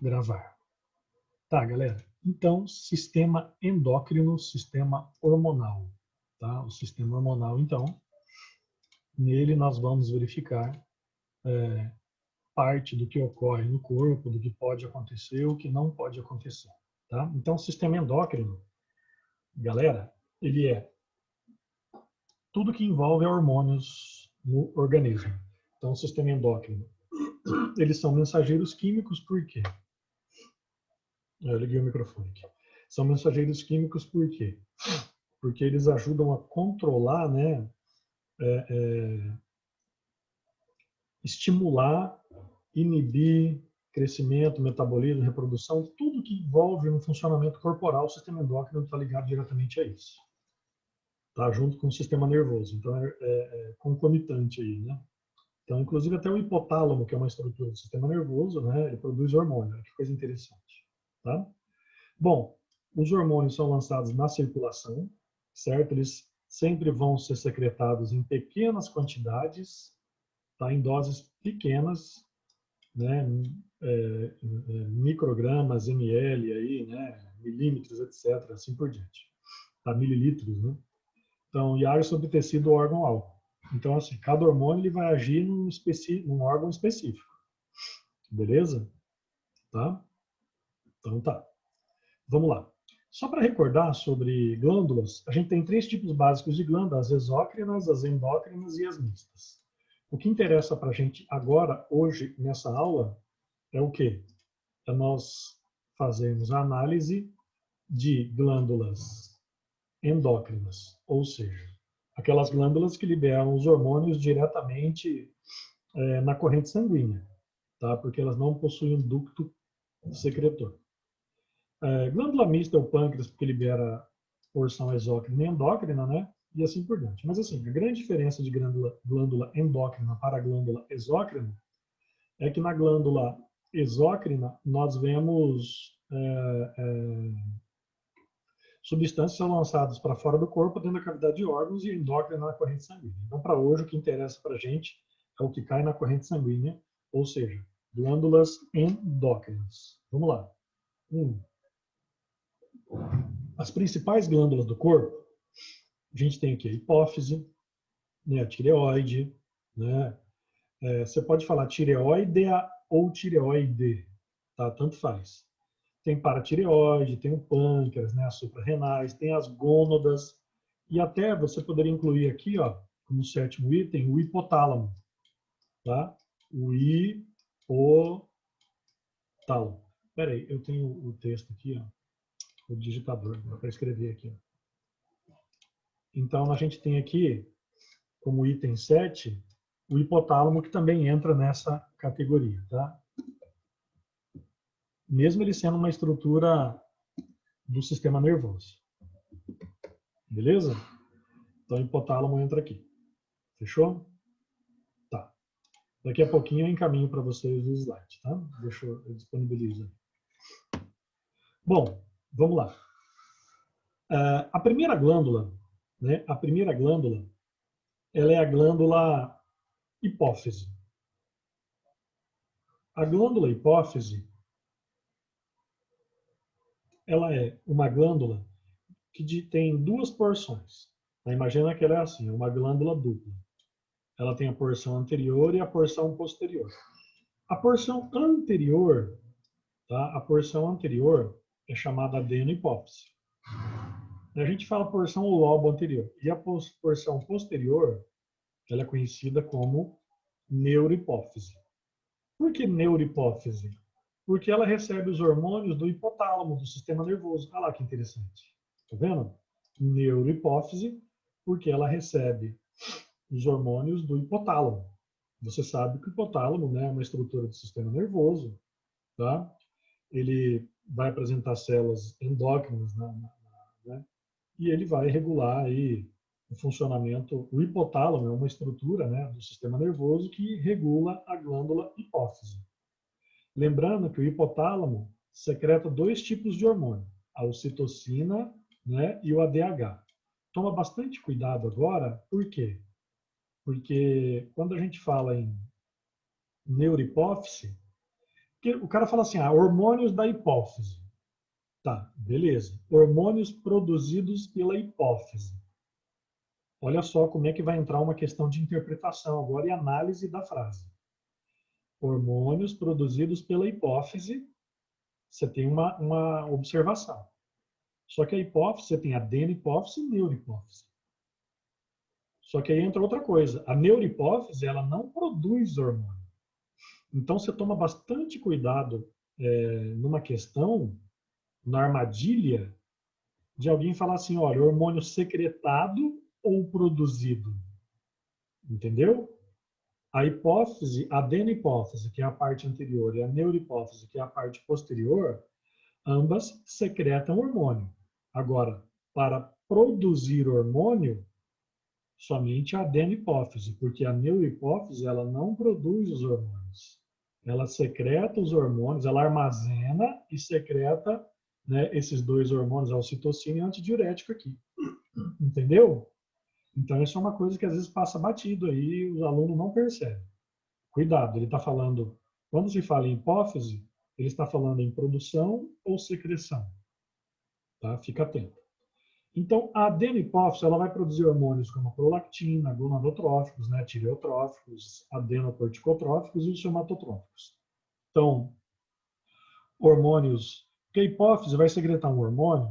Gravar. Tá, galera? Então, sistema endócrino, sistema hormonal. Tá? O sistema hormonal, então, nele nós vamos verificar parte do que ocorre no corpo, do que pode acontecer, o que não pode acontecer. Tá? Então, o sistema endócrino, galera, ele é tudo que envolve hormônios no organismo. Então, o sistema endócrino, eles são mensageiros químicos, por quê? Eu liguei o microfone aqui. São mensageiros químicos por quê? Porque eles ajudam a controlar, né, estimular, inibir crescimento, metabolismo, reprodução, tudo que envolve um funcionamento corporal, o sistema endócrino está ligado diretamente a isso. Tá junto com o sistema nervoso, então é concomitante aí, né? Então, inclusive até o hipotálamo, que é uma estrutura do sistema nervoso, né, ele produz hormônio, que coisa interessante, tá? Bom, os hormônios são lançados na circulação, certo? Eles sempre vão ser secretados em pequenas quantidades, tá? Em doses pequenas, né? Microgramas, ml, aí, né? Milímetros, etc., assim por diante. Tá? Mililitros, né? Então, e age sobre tecido ou órgão-alvo. Então, assim, cada hormônio ele vai agir num órgão específico. Beleza? Tá? Então, tá. Vamos lá. Só para recordar sobre glândulas, a gente tem três tipos básicos de glândulas: as exócrinas, as endócrinas e as mistas. O que interessa para a gente agora, hoje, nessa aula, é o quê? É nós fazermos a análise de glândulas endócrinas, ou seja, aquelas glândulas que liberam os hormônios diretamente na corrente sanguínea, tá? Porque elas não possuem um ducto secretor. Glândula mista é o pâncreas, porque libera porção exócrina e endócrina, né? E assim por diante. Mas assim, a grande diferença de glândula endócrina para a glândula exócrina é que na glândula exócrina nós vemos substâncias são lançadas para fora do corpo, dentro da cavidade de órgãos, e endócrina na corrente sanguínea. Então, para hoje, o que interessa para a gente é o que cai na corrente sanguínea, ou seja, glândulas endócrinas. Vamos lá. As principais glândulas do corpo, a gente tem aqui a hipófise, né, a tireoide, né? Você pode falar tireoidea ou tireoide, tá? Tanto faz. Tem paratireoide, tem o pâncreas, né, as suprarrenais, tem as gônadas, e até você poderia incluir aqui, ó, como sétimo item, o hipotálamo, tá? O hipotálamo. Espera aí, eu tenho o texto aqui, ó, o digitador, para escrever aqui. Ó. Então, a gente tem aqui, como item 7, o hipotálamo, que também entra nessa categoria, tá? Mesmo ele sendo uma estrutura do sistema nervoso. Beleza? Então, o hipotálamo entra aqui. Fechou? Tá. Daqui a pouquinho eu encaminho para vocês o slide, tá? Deixa eu disponibilizar. Bom, vamos lá. A primeira glândula, né? A primeira glândula, ela é a glândula hipófise. A glândula hipófise, ela é uma glândula que tem duas porções. Imagina que ela é assim, uma glândula dupla. Ela tem a porção anterior e a porção posterior. A porção anterior, tá? A porção anterior é chamada adenohipófise. A gente fala porção ou lobo anterior. E a porção posterior, ela é conhecida como neurohipófise. Por que neurohipófise? Porque ela recebe os hormônios do hipotálamo, do sistema nervoso. Olha lá que interessante. Tá vendo? Neurohipófise, porque ela recebe os hormônios do hipotálamo. Você sabe que o hipotálamo, né, é uma estrutura do sistema nervoso, tá? Ele vai apresentar células endócrinas, né? E ele vai regular aí o funcionamento. O hipotálamo é uma estrutura, né, do sistema nervoso que regula a glândula hipófise. Lembrando que o hipotálamo secreta dois tipos de hormônio, a ocitocina, né, e o ADH. Toma bastante cuidado agora, por quê? Porque quando a gente fala em neurohipófise, o cara fala assim, hormônios da hipófise. Tá, beleza. Hormônios produzidos pela hipófise. Olha só como é que vai entrar uma questão de interpretação agora e análise da frase. Hormônios produzidos pela hipófise, você tem uma observação. Só que a hipófise, você tem adenopófise e neurohipófise. Só que aí entra outra coisa. A neurohipófise, ela não produz hormônio. Então, você toma bastante cuidado numa questão, na armadilha, de alguém falar assim, olha, hormônio secretado ou produzido. Entendeu? A hipófise, a adenopófise, que é a parte anterior, e a neurohipófise, que é a parte posterior, ambas secretam hormônio. Agora, para produzir hormônio, somente a adenopófise, porque a neurohipófise ela não produz os hormônios. Ela secreta os hormônios, ela armazena e secreta, né, esses dois hormônios, a ocitocina e o antidiurético aqui. Entendeu? Então, isso é uma coisa que às vezes passa batido aí e os alunos não percebem. Cuidado, ele está falando, quando se fala em hipófise, ele está falando em produção ou secreção. Tá? Fica atento. Então, a adenopófise ela vai produzir hormônios como prolactina, gonadotróficos, né, tireotróficos, adenocorticotróficos e os somatotróficos. Então, hormônios, porque a hipófise vai secretar um hormônio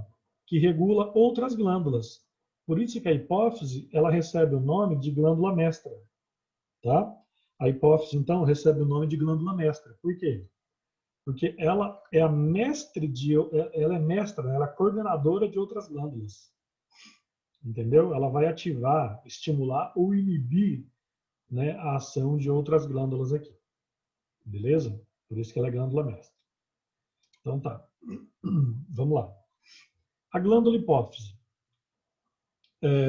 que regula outras glândulas. Por isso que a hipófise ela recebe o nome de glândula mestra. Tá? A hipófise, então, recebe o nome de glândula mestra. Por quê? Porque ela é a ela é mestra, ela é coordenadora de outras glândulas. Entendeu? Ela vai ativar, estimular ou inibir, né, a ação de outras glândulas aqui. Beleza? Por isso que ela é glândula mestra. Então tá. Vamos lá. A glândula hipófise.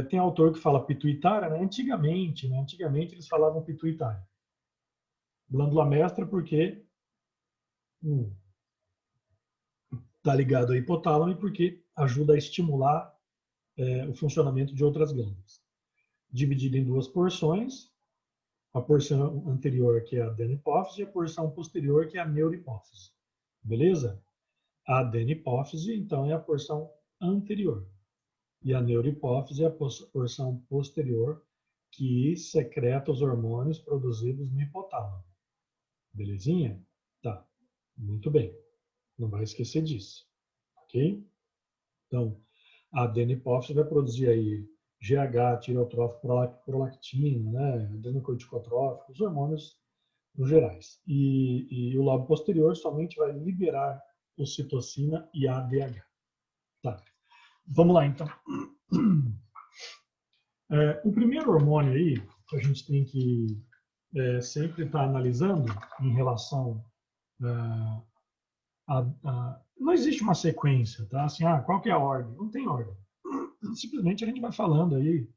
Tem autor que fala pituitária, né? Antigamente eles falavam pituitária. Glândula mestra porque está ligado ao hipotálamo e porque ajuda a estimular o funcionamento de outras glândulas. Dividido em duas porções, a porção anterior, que é a adenopófise, e a porção posterior, que é a neurohipófise. Beleza? A adenopófise, então, é a porção anterior. E a neurohipófise é a porção posterior, que secreta os hormônios produzidos no hipotálamo. Belezinha? Tá. Muito bem. Não vai esquecer disso. Ok? Então, a adenopófise vai produzir aí GH, tireotrófico, prolactina, né, adenocorticotrófico, os hormônios nos gerais. E o lobo posterior somente vai liberar ocitocina e ADH. Tá. Vamos lá, então. O primeiro hormônio aí que a gente tem que sempre estar analisando em relação não existe uma sequência, tá? Assim, qual que é a ordem? Não tem ordem. Simplesmente a gente vai falando aí,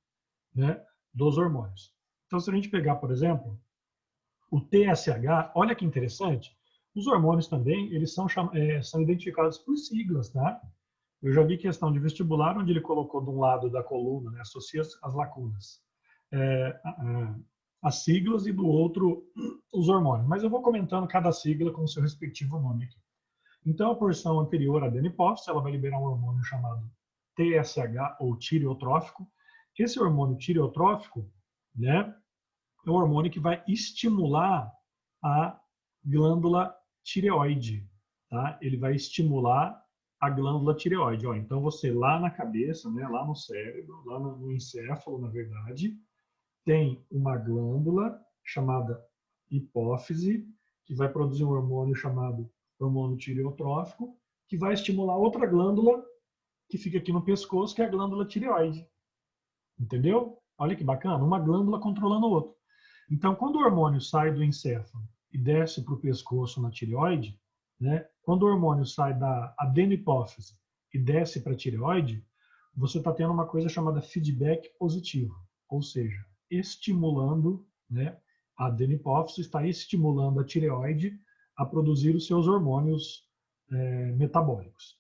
né, dos hormônios. Então, se a gente pegar, por exemplo, o TSH, olha que interessante, os hormônios também, eles são identificados por siglas, tá? Eu já vi questão de vestibular onde ele colocou de um lado da coluna, né, associa as lacunas, as siglas e do outro os hormônios. Mas eu vou comentando cada sigla com o seu respectivo nome aqui. Então, a porção anterior à adenopófise, ela vai liberar um hormônio chamado TSH ou tireotrófico. Esse hormônio tireotrófico, né, é um hormônio que vai estimular a glândula tireoide, tá? Ele vai estimular a glândula tireoide. Então, você lá na cabeça, né, lá no cérebro, lá no encéfalo, na verdade, tem uma glândula chamada hipófise, que vai produzir um hormônio chamado hormônio tireotrófico, que vai estimular outra glândula que fica aqui no pescoço, que é a glândula tireoide. Entendeu? Olha que bacana, uma glândula controlando a outra. Então, quando o hormônio sai do encéfalo e desce para o pescoço na tireoide, né, quando o hormônio sai da adenopófise e desce para a tireoide, você está tendo uma coisa chamada feedback positivo, ou seja, estimulando, né, a adenopófise está estimulando a tireoide a produzir os seus hormônios metabólicos.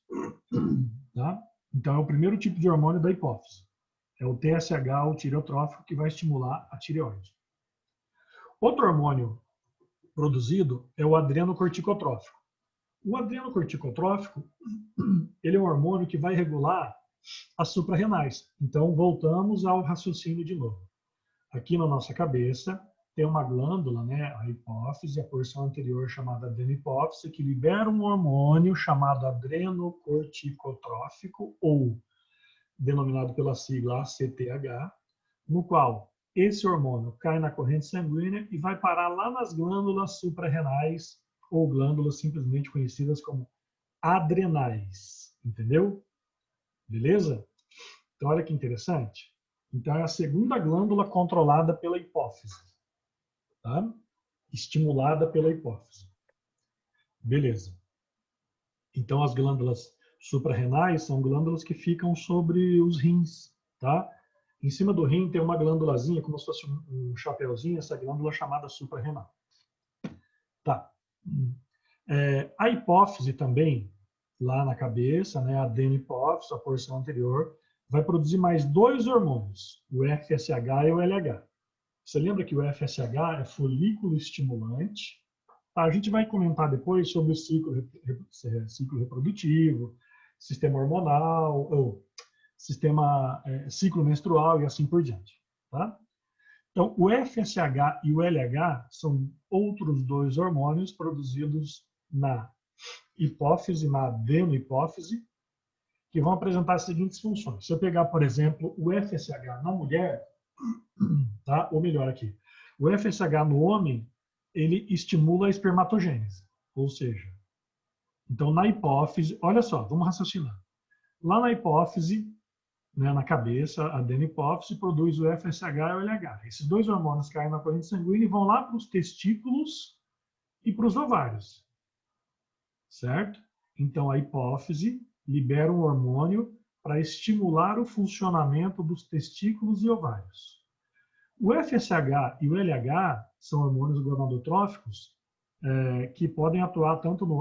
Tá? Então, é o primeiro tipo de hormônio da hipófise. É o TSH, o tireotrófico, que vai estimular a tireoide. Outro hormônio produzido é o adrenocorticotrófico. O adrenocorticotrófico, ele é um hormônio que vai regular as suprarrenais. Então, voltamos ao raciocínio de novo. Aqui na nossa cabeça tem uma glândula, né, a hipófise, a porção anterior chamada adenohipófise, que libera um hormônio chamado adrenocorticotrófico, ou denominado pela sigla ACTH, no qual esse hormônio cai na corrente sanguínea e vai parar lá nas glândulas suprarrenais, ou glândulas simplesmente conhecidas como adrenais. Entendeu? Beleza? Então, olha que interessante. Então, é a segunda glândula controlada pela hipófise. Tá? Estimulada pela hipófise. Beleza. Então, as glândulas suprarrenais são glândulas que ficam sobre os rins. Tá? Em cima do rim tem uma glândulazinha, como se fosse um chapéuzinho, essa glândula chamada suprarrenal. Tá. A hipófise também, lá na cabeça, né, a adenohipófise, a porção anterior, vai produzir mais dois hormônios, o FSH e o LH. Você lembra que o FSH é folículo estimulante? Tá, a gente vai comentar depois sobre o ciclo reprodutivo, sistema hormonal, ou ciclo menstrual e assim por diante. Tá? Então, o FSH e o LH são outros dois hormônios produzidos na hipófise, na adenohipófise, que vão apresentar as seguintes funções. Se eu pegar, por exemplo, o FSH na mulher, tá? Ou melhor aqui, o FSH no homem, ele estimula a espermatogênese, ou seja, então na hipófise, olha só, vamos raciocinar. Lá na hipófise, né, na cabeça, a adenohipófise produz o FSH e o LH. Esses dois hormônios caem na corrente sanguínea e vão lá para os testículos e para os ovários. Certo? Então, a hipófise libera um hormônio para estimular o funcionamento dos testículos e ovários. O FSH e o LH são hormônios gonadotróficos que podem atuar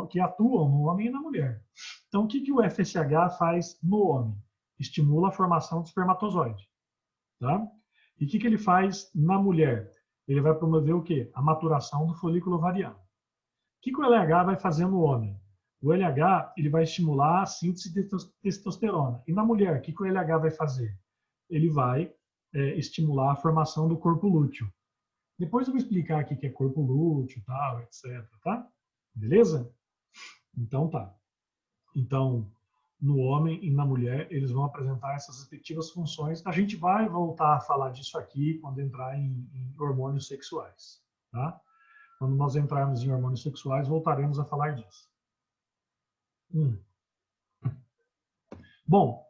que atuam no homem e na mulher. Então, o que o FSH faz no homem? Estimula a formação de espermatozoide. Tá? E o que ele faz na mulher? Ele vai promover o quê? A maturação do folículo ovariano. O que o LH vai fazer no homem? O LH ele vai estimular a síntese de testosterona. E na mulher, o que o LH vai fazer? Ele vai estimular a formação do corpo lúteo. Depois eu vou explicar aqui o que é corpo lúteo, tal, etc. Tá? Beleza? Então tá. Então, no homem e na mulher, eles vão apresentar essas respectivas funções. A gente vai voltar a falar disso aqui quando entrar em hormônios sexuais. Tá? Quando nós entrarmos em hormônios sexuais, voltaremos a falar disso. Bom,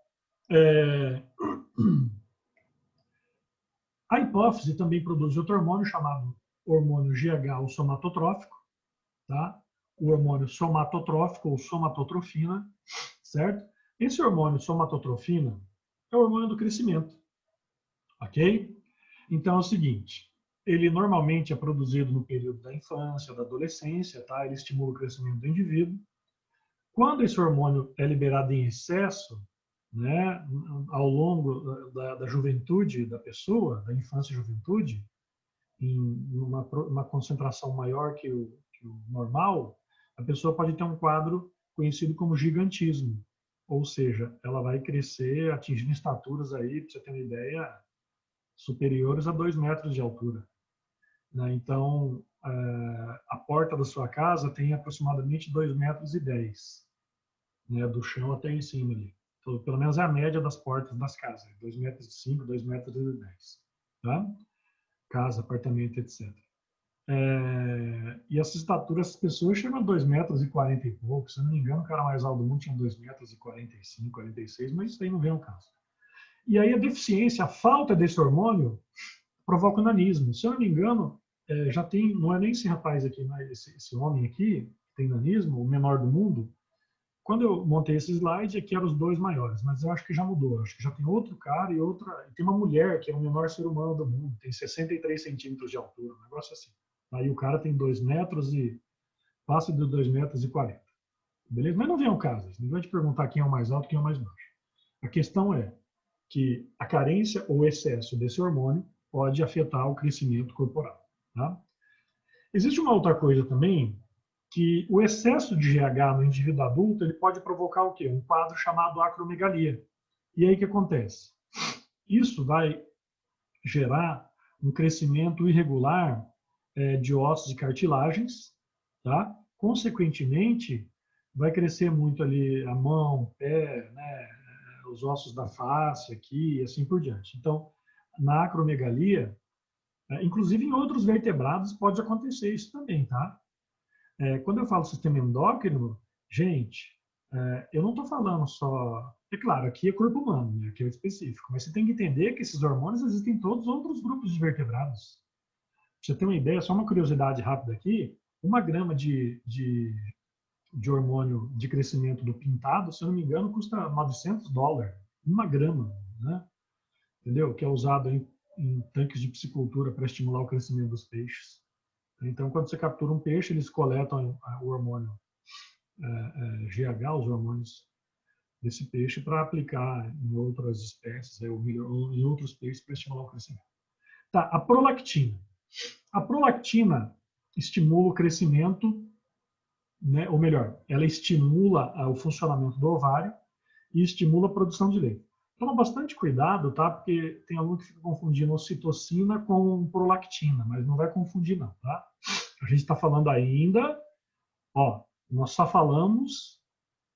a hipófise também produz outro hormônio chamado hormônio GH ou somatotrófico, tá? O hormônio somatotrófico ou somatotrofina, certo? Esse hormônio somatotrofina é o hormônio do crescimento, ok? Então é o seguinte, ele normalmente é produzido no período da infância, da adolescência, tá? Ele estimula o crescimento do indivíduo. Quando esse hormônio é liberado em excesso, né, ao longo da juventude da pessoa, da infância e juventude, em uma concentração maior que o normal, a pessoa pode ter um quadro conhecido como gigantismo. Ou seja, ela vai crescer, atingindo estaturas aí, para você ter uma ideia, superiores a 2 metros de altura. Né? Então, a porta da sua casa tem aproximadamente 2,10 metros, né, do chão até em cima ali. Então, pelo menos é a média das portas das casas, 2,05 metros, 2,10 metros. Tá? Casa, apartamento, etc. E essas estaturas, as pessoas chegam a 2,40 metros e pouco. Se eu não me engano, o cara mais alto do mundo tinha 2,45 metros, 46, mas isso aí não vem ao caso. E aí a deficiência, a falta desse hormônio, provoca o nanismo. Se eu não me engano, já tem, não é nem esse rapaz aqui, mas esse homem aqui, que tem nanismo, o menor do mundo. Quando eu montei esse slide, aqui eram os dois maiores, mas eu acho que já mudou. Acho que já tem outro cara e tem uma mulher que é o menor ser humano do mundo, tem 63 centímetros de altura, um negócio assim. Aí o cara tem 2 metros e passa de 2,40 metros. Beleza? Mas não vem ao caso. Ninguém vai te perguntar quem é o mais alto e quem é o mais baixo. A questão é que a carência ou excesso desse hormônio pode afetar o crescimento corporal. Tá? Existe uma outra coisa também, que o excesso de GH no indivíduo adulto ele pode provocar o quê? Um quadro chamado acromegalia. E aí o que acontece? Isso vai gerar um crescimento irregular de ossos e cartilagens, tá? Consequentemente, vai crescer muito ali a mão, o pé, né, os ossos da face aqui e assim por diante. Então, na acromegalia, inclusive em outros vertebrados pode acontecer isso também, tá? Quando eu falo sistema endócrino, gente, eu não estou falando só... É claro, aqui é corpo humano, né? Aqui é específico, mas você tem que entender que esses hormônios existem em todos os outros grupos de vertebrados. Pra você ter uma ideia, só uma curiosidade rápida aqui, 1 grama de hormônio de crescimento do pintado, se eu não me engano, custa $900. 1 grama, né? Entendeu? Que é usado em tanques de piscicultura para estimular o crescimento dos peixes. Então, quando você captura um peixe, eles coletam o hormônio GH, os hormônios desse peixe, para aplicar em outras espécies, ou em outros peixes, para estimular o crescimento. Tá, a prolactina. A prolactina estimula o crescimento, né, ou melhor, ela estimula o funcionamento do ovário e estimula a produção de leite. Toma bastante cuidado, tá? Porque tem aluno que fica confundindo ocitocina com prolactina, mas não vai confundir não, tá? A gente está falando ainda, nós só falamos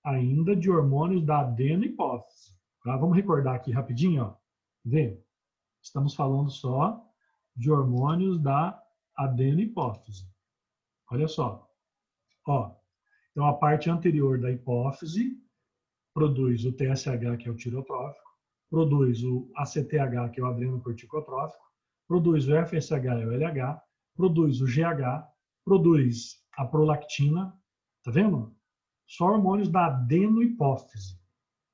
ainda de hormônios da adenohipófise. Tá? Vamos recordar aqui rapidinho, ó. Vê? Estamos falando só de hormônios da adenohipófise. Olha só. Então, a parte anterior da hipófise produz o TSH, que é o tirotrófico, produz o ACTH, que é o adrenocorticotrófico, produz o FSH, é o LH, produz o GH, produz a prolactina, tá vendo? Só hormônios da adenohipófise.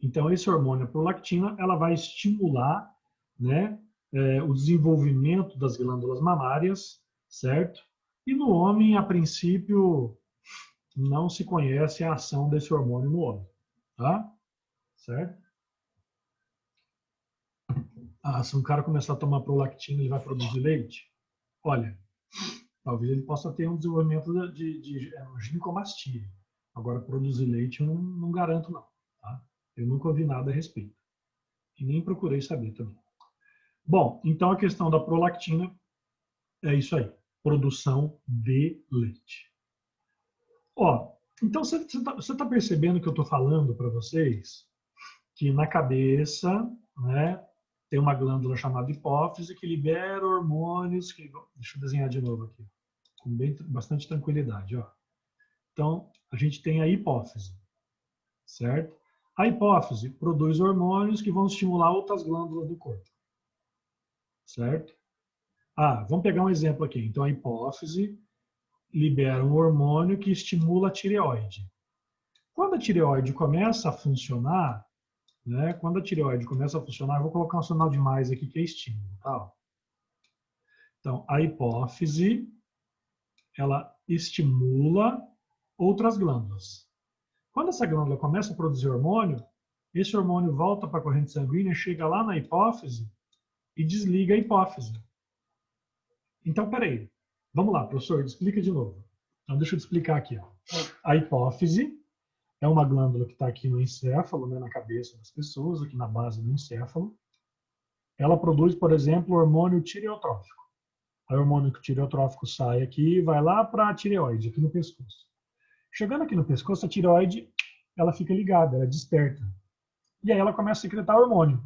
Então, esse hormônio, a prolactina, ela vai estimular, né, o desenvolvimento das glândulas mamárias, certo? E no homem, a princípio, não se conhece a ação desse hormônio no homem, tá? Certo? Se um cara começar a tomar prolactina, ele vai produzir leite? Olha, talvez ele possa ter um desenvolvimento de ginecomastia. Agora, produzir leite eu não garanto, não. Tá? Eu nunca ouvi nada a respeito. E nem procurei saber também. Bom, então a questão da prolactina é isso aí. Produção de leite. Então você está percebendo que eu estou falando para vocês que na cabeça, né, tem uma glândula chamada hipófise que libera hormônios que... Deixa eu desenhar de novo aqui, com bastante tranquilidade. Então, a gente tem a hipófise, certo? A hipófise produz hormônios que vão estimular outras glândulas do corpo, certo? Vamos pegar um exemplo aqui. Então, a hipófise libera um hormônio que estimula a tireoide. Quando a tireoide começa a funcionar, né, quando a tireoide começa a funcionar, eu vou colocar um sinal de mais aqui que é estímulo. Tá? Então, a hipófise, ela estimula outras glândulas. Quando essa glândula começa a produzir hormônio, esse hormônio volta para a corrente sanguínea, chega lá na hipófise e desliga a hipófise. Então, peraí. Vamos lá, professor, explica de novo. Então, deixa eu te explicar aqui. A hipófise é uma glândula que está aqui no encéfalo, né, na cabeça das pessoas, aqui na base do encéfalo. Ela produz, por exemplo, o hormônio tireotrófico. O hormônio tireotrófico sai aqui e vai lá para a tireoide, aqui no pescoço. Chegando aqui no pescoço, a tireoide ela fica ligada, ela desperta. E aí ela começa a secretar hormônio.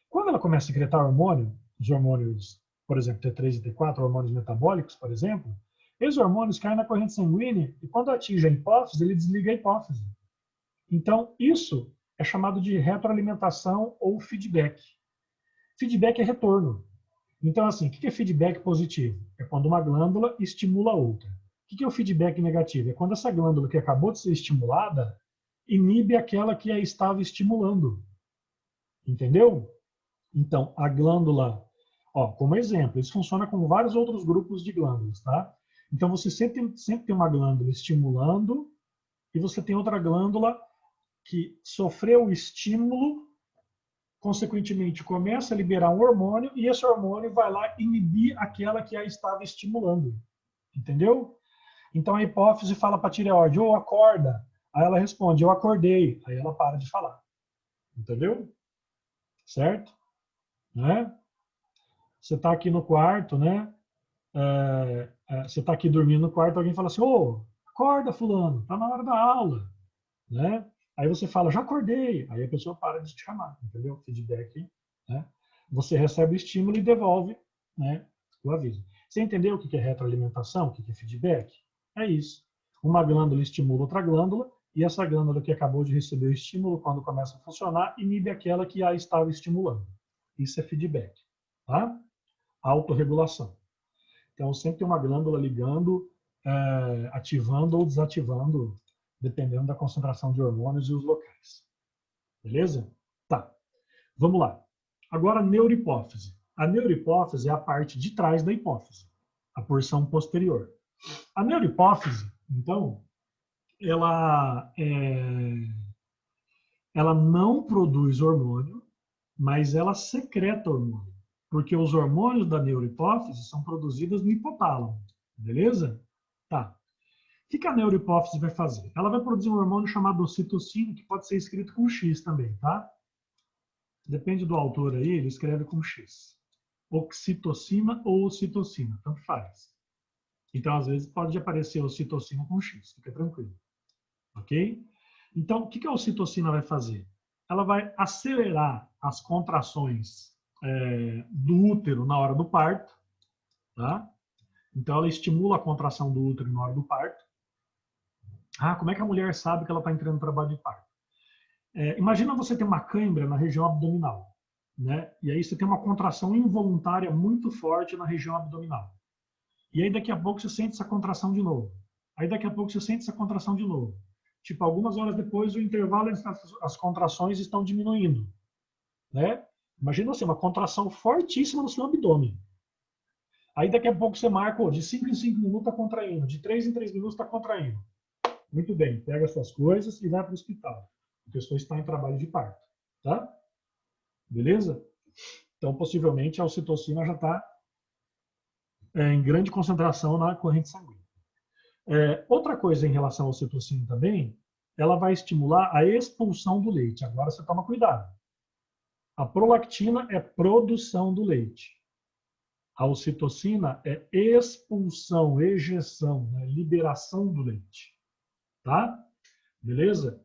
Quando ela começa a secretar hormônio, os hormônios, por exemplo, T3 e T4, hormônios metabólicos, por exemplo, esses hormônios caem na corrente sanguínea e quando atinge a hipófise, ele desliga a hipófise. Então, isso é chamado de retroalimentação ou feedback. Feedback é retorno. Então, assim, o que é feedback positivo? É quando uma glândula estimula a outra. O que é o feedback negativo? É quando essa glândula que acabou de ser estimulada inibe aquela que a estava estimulando. Entendeu? Então, a glândula, como exemplo, isso funciona com vários outros grupos de glândulas, tá? Então, você sempre tem uma glândula estimulando e você tem outra glândula que sofreu o estímulo, consequentemente começa a liberar um hormônio e esse hormônio vai lá inibir aquela que a estava estimulando. Entendeu? Então a hipófise fala para a tireoide, ô, acorda. Aí ela responde, eu acordei. Aí ela para de falar. Entendeu? Certo? Né? Você está aqui no quarto, né? Você está aqui dormindo no quarto, alguém fala assim, ô, acorda, fulano, tá na hora da aula. Né? Aí você fala, já acordei. Aí a pessoa para de te chamar, entendeu? Feedback, né? Você recebe o estímulo e devolve, né, o aviso. Você entendeu o que é retroalimentação, o que é feedback? É isso. Uma glândula estimula outra glândula e essa glândula que acabou de receber o estímulo, quando começa a funcionar, inibe aquela que a estava estimulando. Isso é feedback. Tá? Autorregulação. Então, sempre tem uma glândula ligando, ativando ou desativando, dependendo da concentração de hormônios e os locais. Beleza? Tá. Vamos lá. Agora, neurohipófise. A neurohipófise é a parte de trás da hipófise, a porção posterior. A neurohipófise, então, ela não produz hormônio, mas ela secreta hormônio, porque os hormônios da neurohipófise são produzidos no hipotálamo, beleza? Tá. O que a neurohipófise vai fazer? Ela vai produzir um hormônio chamado ocitocina, que pode ser escrito com X também, tá? Depende do autor aí, ele escreve com X. Oxitocina ou ocitocina, tanto faz. Então, às vezes, pode aparecer ocitocina com X, fica tranquilo. Ok? Então, o que a ocitocina vai fazer? Ela vai acelerar as contrações do útero na hora do parto, tá? Então, ela estimula a contração do útero na hora do parto. Ah, como é que a mulher sabe que ela está entrando no trabalho de parto? Imagina você ter uma cãibra na região abdominal, né? E aí você tem uma contração involuntária muito forte na região abdominal. E aí daqui a pouco você sente essa contração de novo. Aí daqui a pouco você sente essa contração de novo. Tipo, algumas horas depois, o intervalo entre as contrações estão diminuindo, né? Imagina assim, uma contração fortíssima no seu abdômen. Aí daqui a pouco você marca, de 5 em 5 minutos está contraindo, de 3 em 3 minutos está contraindo. Muito bem, pega as suas coisas e vai para o hospital. A pessoa está em trabalho de parto, tá? Beleza? Então, possivelmente, a ocitocina já está em grande concentração na corrente sanguínea. Outra coisa em relação à ocitocina também, ela vai estimular a expulsão do leite. Agora você toma cuidado. A prolactina é produção do leite. A ocitocina é expulsão, ejeção, né? Liberação do leite. Tá? Beleza?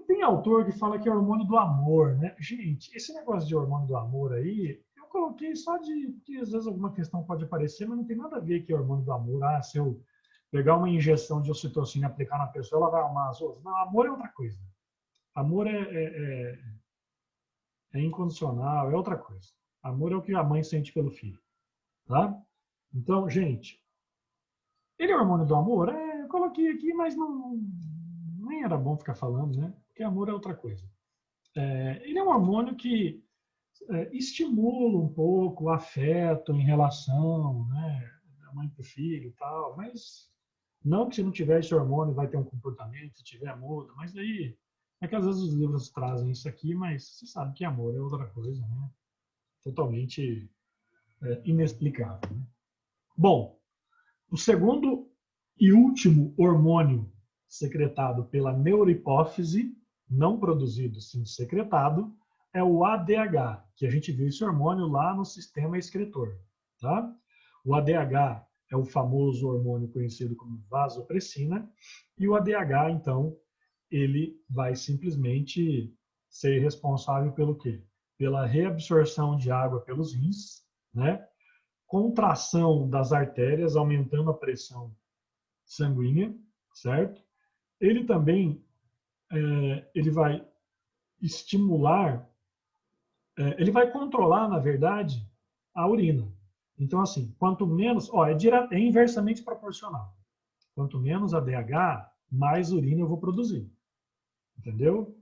Tem autor que fala que é hormônio do amor, né? Gente, esse negócio de hormônio do amor aí, eu coloquei só de que às vezes alguma questão pode aparecer, mas não tem nada a ver que é hormônio do amor. Ah, se eu pegar uma injeção de ocitocina e aplicar na pessoa, ela vai amar as outras. Não, amor é outra coisa. Amor é incondicional, é outra coisa. Amor é o que a mãe sente pelo filho, tá? Então, gente, ele é hormônio do amor? Eu coloquei aqui, mas não, nem era bom ficar falando, né? Porque amor é outra coisa. Ele é um hormônio que estimula um pouco o afeto em relação, né, da mãe para o filho e tal, mas não que se não tiver esse hormônio vai ter um comportamento, se tiver muda, mas aí é que às vezes os livros trazem isso aqui, mas você sabe que amor é outra coisa, né? Totalmente inexplicável. Né? Bom, o segundo e último hormônio secretado pela neurohipófise, não produzido, sim secretado, é o ADH, que a gente viu esse hormônio lá no sistema excretor. Tá? O ADH é o famoso hormônio conhecido como vasopressina, e o ADH, então, ele vai simplesmente ser responsável pelo quê? Pela reabsorção de água pelos rins, né? Contração das artérias, aumentando a pressão sanguínea, certo? Ele também ele vai estimular, ele vai controlar, na verdade, a urina. Então, assim, quanto menos, é inversamente proporcional. Quanto menos ADH, mais urina eu vou produzir. Entendeu?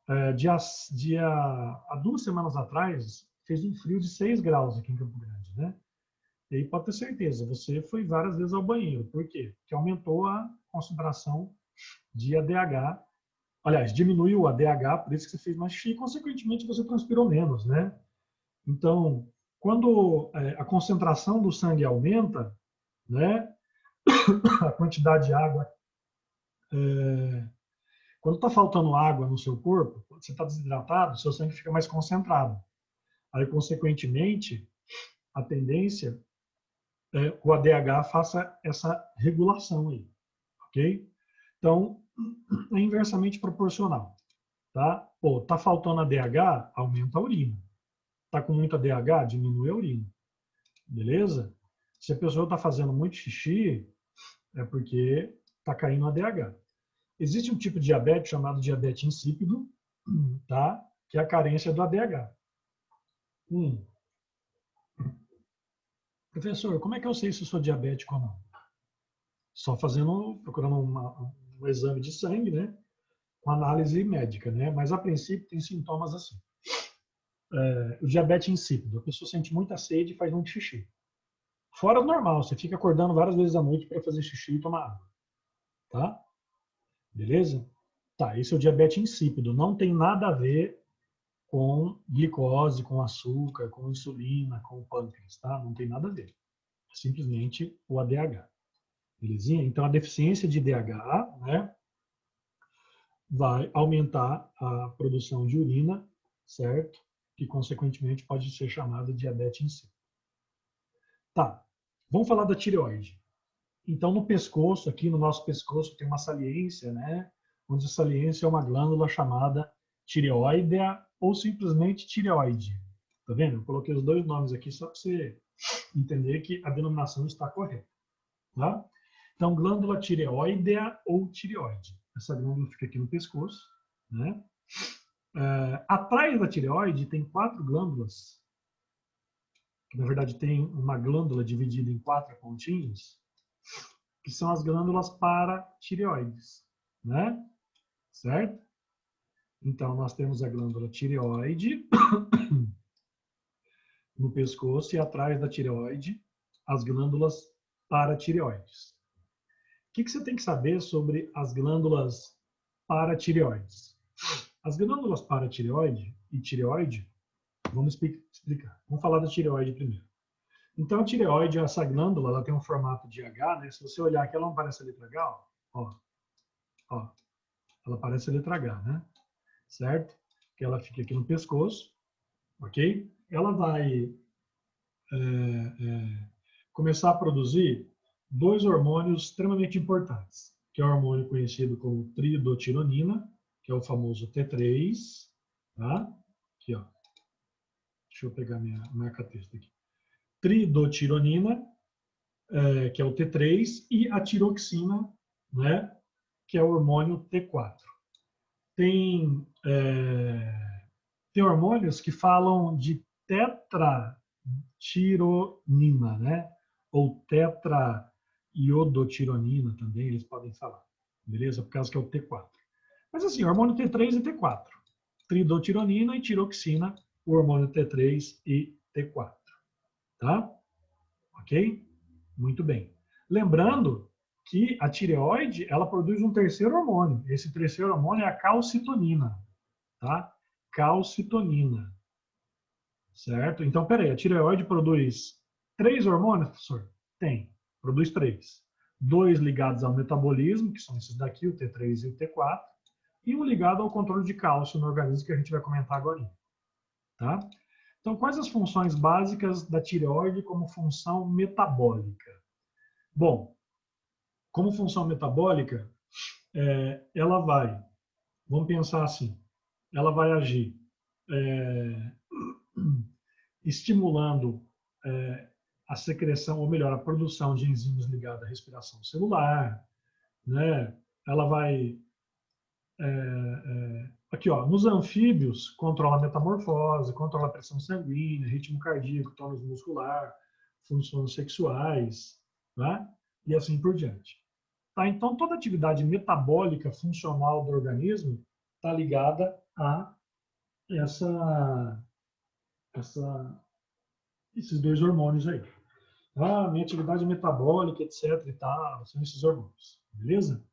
Há 2 semanas atrás, fez um frio de 6 graus aqui em Campo Grande, né? E aí pode ter certeza, você foi várias vezes ao banheiro. Por quê? Porque aumentou a concentração de ADH. Aliás, diminuiu o ADH, por isso que você fez mais xixi e, consequentemente, você transpirou menos, né? Então, quando a concentração do sangue aumenta, né, a quantidade de água. Quando está faltando água no seu corpo, quando você está desidratado, seu sangue fica mais concentrado. Aí, consequentemente, a tendência é que o ADH faça essa regulação aí, ok? Então, é inversamente proporcional, tá? Pô, tá faltando ADH, aumenta a urina. Tá com muito ADH, diminui a urina, beleza? Se a pessoa está fazendo muito xixi, é porque está caindo ADH. Existe um tipo de diabetes chamado diabetes insípido, tá? Que é a carência do ADH. Professor, como é que eu sei se eu sou diabético ou não? Só procurando um exame de sangue, né? Com análise médica, né? Mas a princípio tem sintomas assim. O diabetes insípido, a pessoa sente muita sede e faz muito xixi. Fora do normal, você fica acordando várias vezes à noite para fazer xixi e tomar água, tá? Beleza? Tá, esse é o diabetes insípido, não tem nada a ver com glicose, com açúcar, com insulina, com pâncreas, tá? Não tem nada a ver. É simplesmente o ADH. Belezinha? Então, a deficiência de DH, né, vai aumentar a produção de urina, certo? Que, consequentemente, pode ser chamada de diabetes insípido. Tá, vamos falar da tireoide. Então, no pescoço, aqui no nosso pescoço, tem uma saliência, né? Onde a saliência é uma glândula chamada tireoidea ou simplesmente tireoide. Tá vendo? Eu coloquei os dois nomes aqui só para você entender que a denominação está correta. Tá? Então, glândula tireoidea ou tireoide. Essa glândula fica aqui no pescoço, né? Atrás da tireoide tem 4 glândulas, que na verdade tem uma glândula dividida em 4 pontinhos, que são as glândulas paratireoides, né? Certo? Então, nós temos a glândula tireoide no pescoço e atrás da tireoide as glândulas paratireoides. O que você tem que saber sobre as glândulas paratireoides? As glândulas paratireoide e tireoide, vamos explicar. Vamos falar da tireoide primeiro. Então, a tireoide, essa glândula, ela tem um formato de H, né? Se você olhar aqui, ela não parece a letra H, ó. Ela parece a letra H, né? Certo? Que ela fica aqui no pescoço, ok? Ela vai começar a produzir 2 hormônios extremamente importantes, que é o hormônio conhecido como triidotironina, que é o famoso T3, tá? Aqui, ó. Deixa eu pegar minha marca-texto aqui. Triidotironina, que é o T3, e a tiroxina, né, que é o hormônio T4. Tem hormônios que falam de tetratironina, né? Ou tetraiodotironina também, eles podem falar. Beleza? Por causa que é o T4. Mas assim, hormônio T3 e T4. Triidotironina e tiroxina, o hormônio T3 e T4. Tá? Ok? Muito bem. Lembrando que a tireoide, ela produz um terceiro hormônio. Esse terceiro hormônio é a calcitonina. Tá? Calcitonina. Certo? Então, peraí, a tireoide produz 3 hormônios, professor? Tem. Produz 3. 2 ligados ao metabolismo, que são esses daqui, o T3 e o T4, e um ligado ao controle de cálcio no organismo, que a gente vai comentar agora. Tá? Então, quais as funções básicas da tireoide como função metabólica? Bom, como função metabólica, ela vai, vamos pensar assim, ela vai agir estimulando a secreção, ou melhor, a produção de enzimas ligadas à respiração celular, né? Ela vai aqui, ó, nos anfíbios, controla a metamorfose, controla a pressão sanguínea, ritmo cardíaco, tônus muscular, funções sexuais, tá? E assim por diante. Tá? Então, toda atividade metabólica funcional do organismo está ligada a esses 2 hormônios aí. Minha atividade metabólica, etc. e tal, são esses hormônios. Beleza?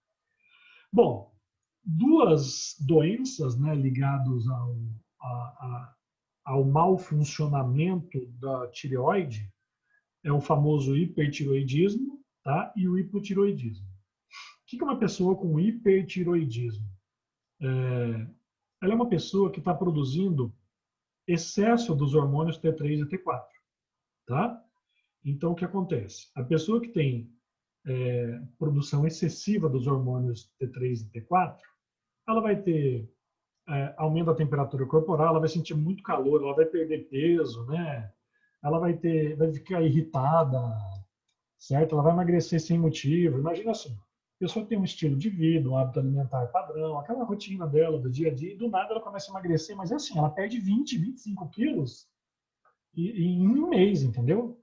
Bom, 2 doenças, né, ligadas ao mau funcionamento da tireoide é o famoso hipertireoidismo, tá? E o hipotiroidismo. O que é uma pessoa com hipertiroidismo? Ela é uma pessoa que está produzindo excesso dos hormônios T3 e T4, tá? Então, o que acontece? A pessoa que tem produção excessiva dos hormônios T3 e T4, ela vai ter aumento da temperatura corporal, ela vai sentir muito calor, ela vai perder peso, né? Ela vai ficar irritada, certo? Ela vai emagrecer sem motivo. Imagina assim, a pessoa tem um estilo de vida, um hábito alimentar padrão, aquela rotina dela do dia a dia, e do nada ela começa a emagrecer, mas é assim, ela perde 20, 25 quilos em um mês, entendeu?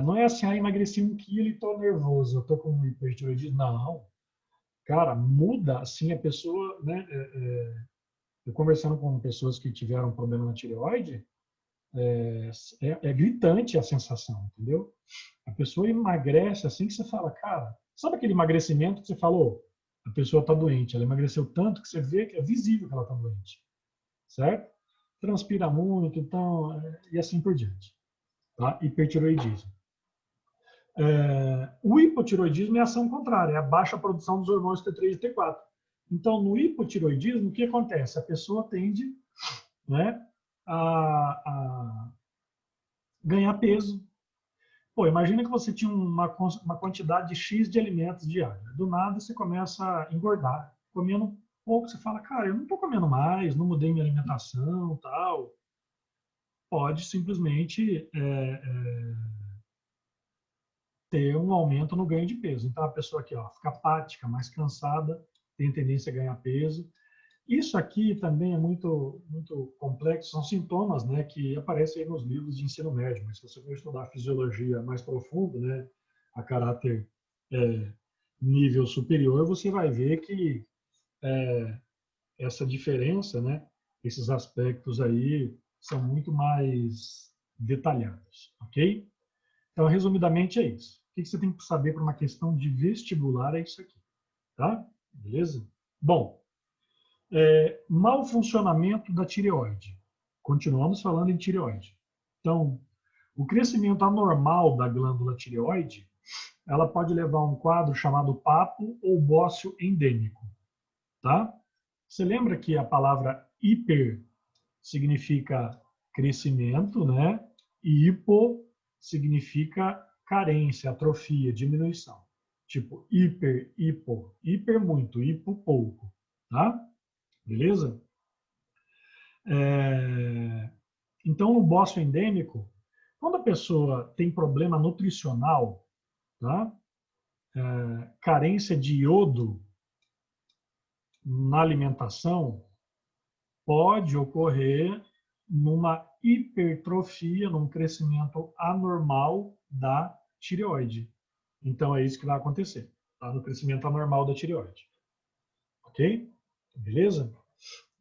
Não é assim, emagreci 1 quilo e tô nervoso, eu tô com hipertiroidismo. Não, cara, muda assim a pessoa, né? Eu conversando com pessoas que tiveram problema na tireoide, é gritante a sensação, entendeu? A pessoa emagrece assim que você fala, cara, sabe aquele emagrecimento que você falou? A pessoa está doente, ela emagreceu tanto que você vê que é visível que ela está doente, certo? Transpira muito, então, e assim por diante. Tá? Hipertiroidismo. O hipotiroidismo é a ação contrária, é a baixa produção dos hormônios T3 e T4. Então, no hipotiroidismo, o que acontece? A pessoa tende, né, a ganhar peso. Pô, imagina que você tinha uma quantidade X de alimentos diária. Do nada você começa a engordar. Comendo pouco, você fala, cara, eu não estou comendo mais, não mudei minha alimentação, tal. Pode simplesmente ter um aumento no ganho de peso. Então a pessoa aqui, ó, fica apática, mais cansada, tem tendência a ganhar peso. Isso aqui também é muito, muito complexo, são sintomas, né, que aparecem aí nos livros de ensino médio, mas se você for estudar fisiologia mais profundo, né, a caráter nível superior, você vai ver que essa diferença, né, esses aspectos aí são muito mais detalhados, ok? Então, resumidamente, é isso. O que você tem que saber para uma questão de vestibular é isso aqui, tá? Beleza? Bom, mau funcionamento da tireoide. Continuamos falando em tireoide. Então, o crescimento anormal da glândula tireoide, ela pode levar a um quadro chamado papo ou bócio endêmico, tá? Você lembra que a palavra hiper significa crescimento, né? E hipo significa carência, atrofia, diminuição. Tipo hiper, hipo, hiper muito, hipo pouco, tá? Beleza? Então, no bócio endêmico, quando a pessoa tem problema nutricional, tá? Carência de iodo na alimentação, pode ocorrer numa hipertrofia, num crescimento anormal da tireoide. Então, é isso que vai acontecer, tá? No crescimento anormal da tireoide. Ok? Beleza?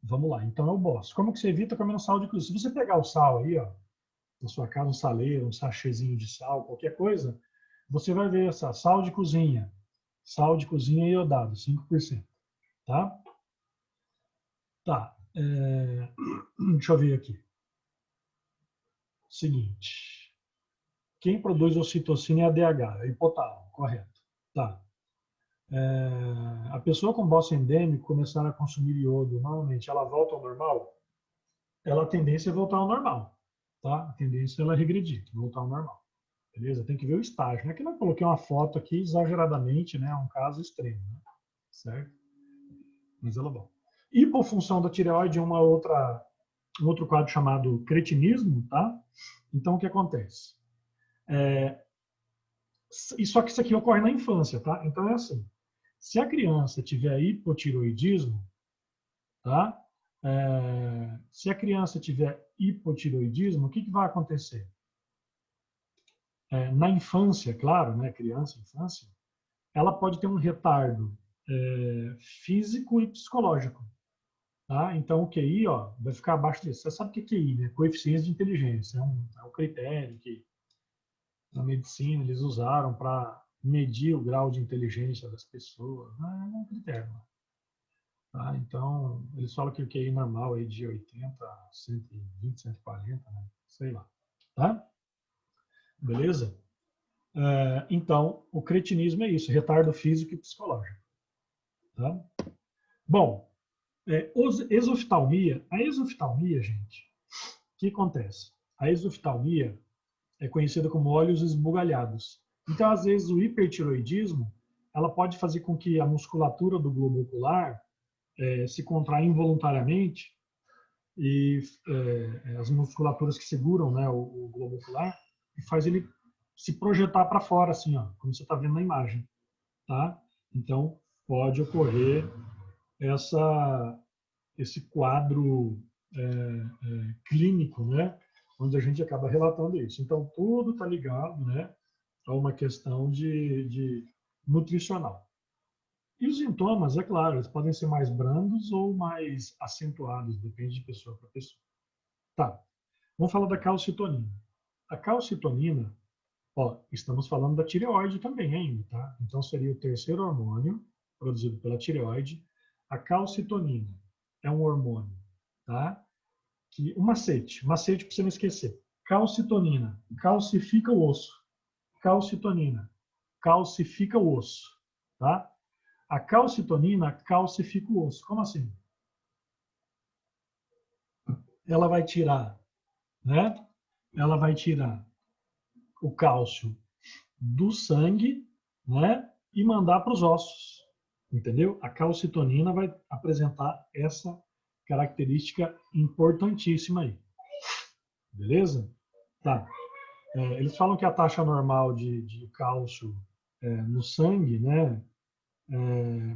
Vamos lá. Então, é o bócio. Como que você evita comendo sal de cozinha? Se você pegar o sal aí, ó, na sua casa, um saleiro, um sachêzinho de sal, qualquer coisa, você vai ver essa sal de cozinha. Sal de cozinha iodado, 5%. Tá? Tá. Deixa eu ver aqui. Seguinte. Quem produz ocitocina é a DH, é hipotálamo, correto. Tá. A pessoa com bócio endêmico começar a consumir iodo, normalmente ela volta ao normal? Ela a tendência é voltar ao normal, tá? A tendência é ela regredir, voltar ao normal. Beleza? Tem que ver o estágio. Não é que eu coloquei uma foto aqui exageradamente, né? É um caso extremo, né? Certo? Mas ela volta. Hipofunção da tireoide é um outro quadro chamado cretinismo, tá? Então, o que acontece? Só que isso aqui ocorre na infância, tá? Então, é assim. Se a criança tiver hipotiroidismo, tá? Se a criança tiver hipotiroidismo, o que vai acontecer? Na infância, claro, né? Criança, infância, ela pode ter um retardo físico e psicológico. Tá? Então, o QI ó, vai ficar abaixo disso. Você sabe o que é QI, né? Coeficiente de inteligência. É um critério que na medicina eles usaram para medir o grau de inteligência das pessoas. É um critério. Tá? Então, eles falam que o QI normal é de 80 a 120, 140, né? Sei lá. Tá? Beleza? Então, o cretinismo é isso, retardo físico e psicológico. Tá? Bom, exoftalmia. A exoftalmia, gente, o que acontece? A exoftalmia é conhecida como olhos esbugalhados. Então, às vezes, o hipertiroidismo ela pode fazer com que a musculatura do globo ocular se contraia involuntariamente e as musculaturas que seguram, né, o globo ocular e faz ele se projetar para fora, assim, ó, como você está vendo na imagem, tá? Então, pode ocorrer esse quadro clínico, né, onde a gente acaba relatando isso. Então, tudo está ligado, né, a uma questão de nutricional. E os sintomas, é claro, eles podem ser mais brandos ou mais acentuados, depende de pessoa para pessoa. Tá, vamos falar da calcitonina. A calcitonina, ó, estamos falando da tireoide também ainda, tá? Então seria o terceiro hormônio produzido pela tireoide. A calcitonina é um hormônio, tá? Que um macete para você não esquecer. Calcitonina, calcifica o osso. Calcitonina, calcifica o osso, tá? A calcitonina calcifica o osso. Como assim? Ela vai tirar, né? Ela vai tirar o cálcio do sangue, né? E mandar para os ossos, entendeu? A calcitonina vai apresentar essa característica importantíssima aí, beleza? Tá. Eles falam que a taxa normal de cálcio no sangue, né?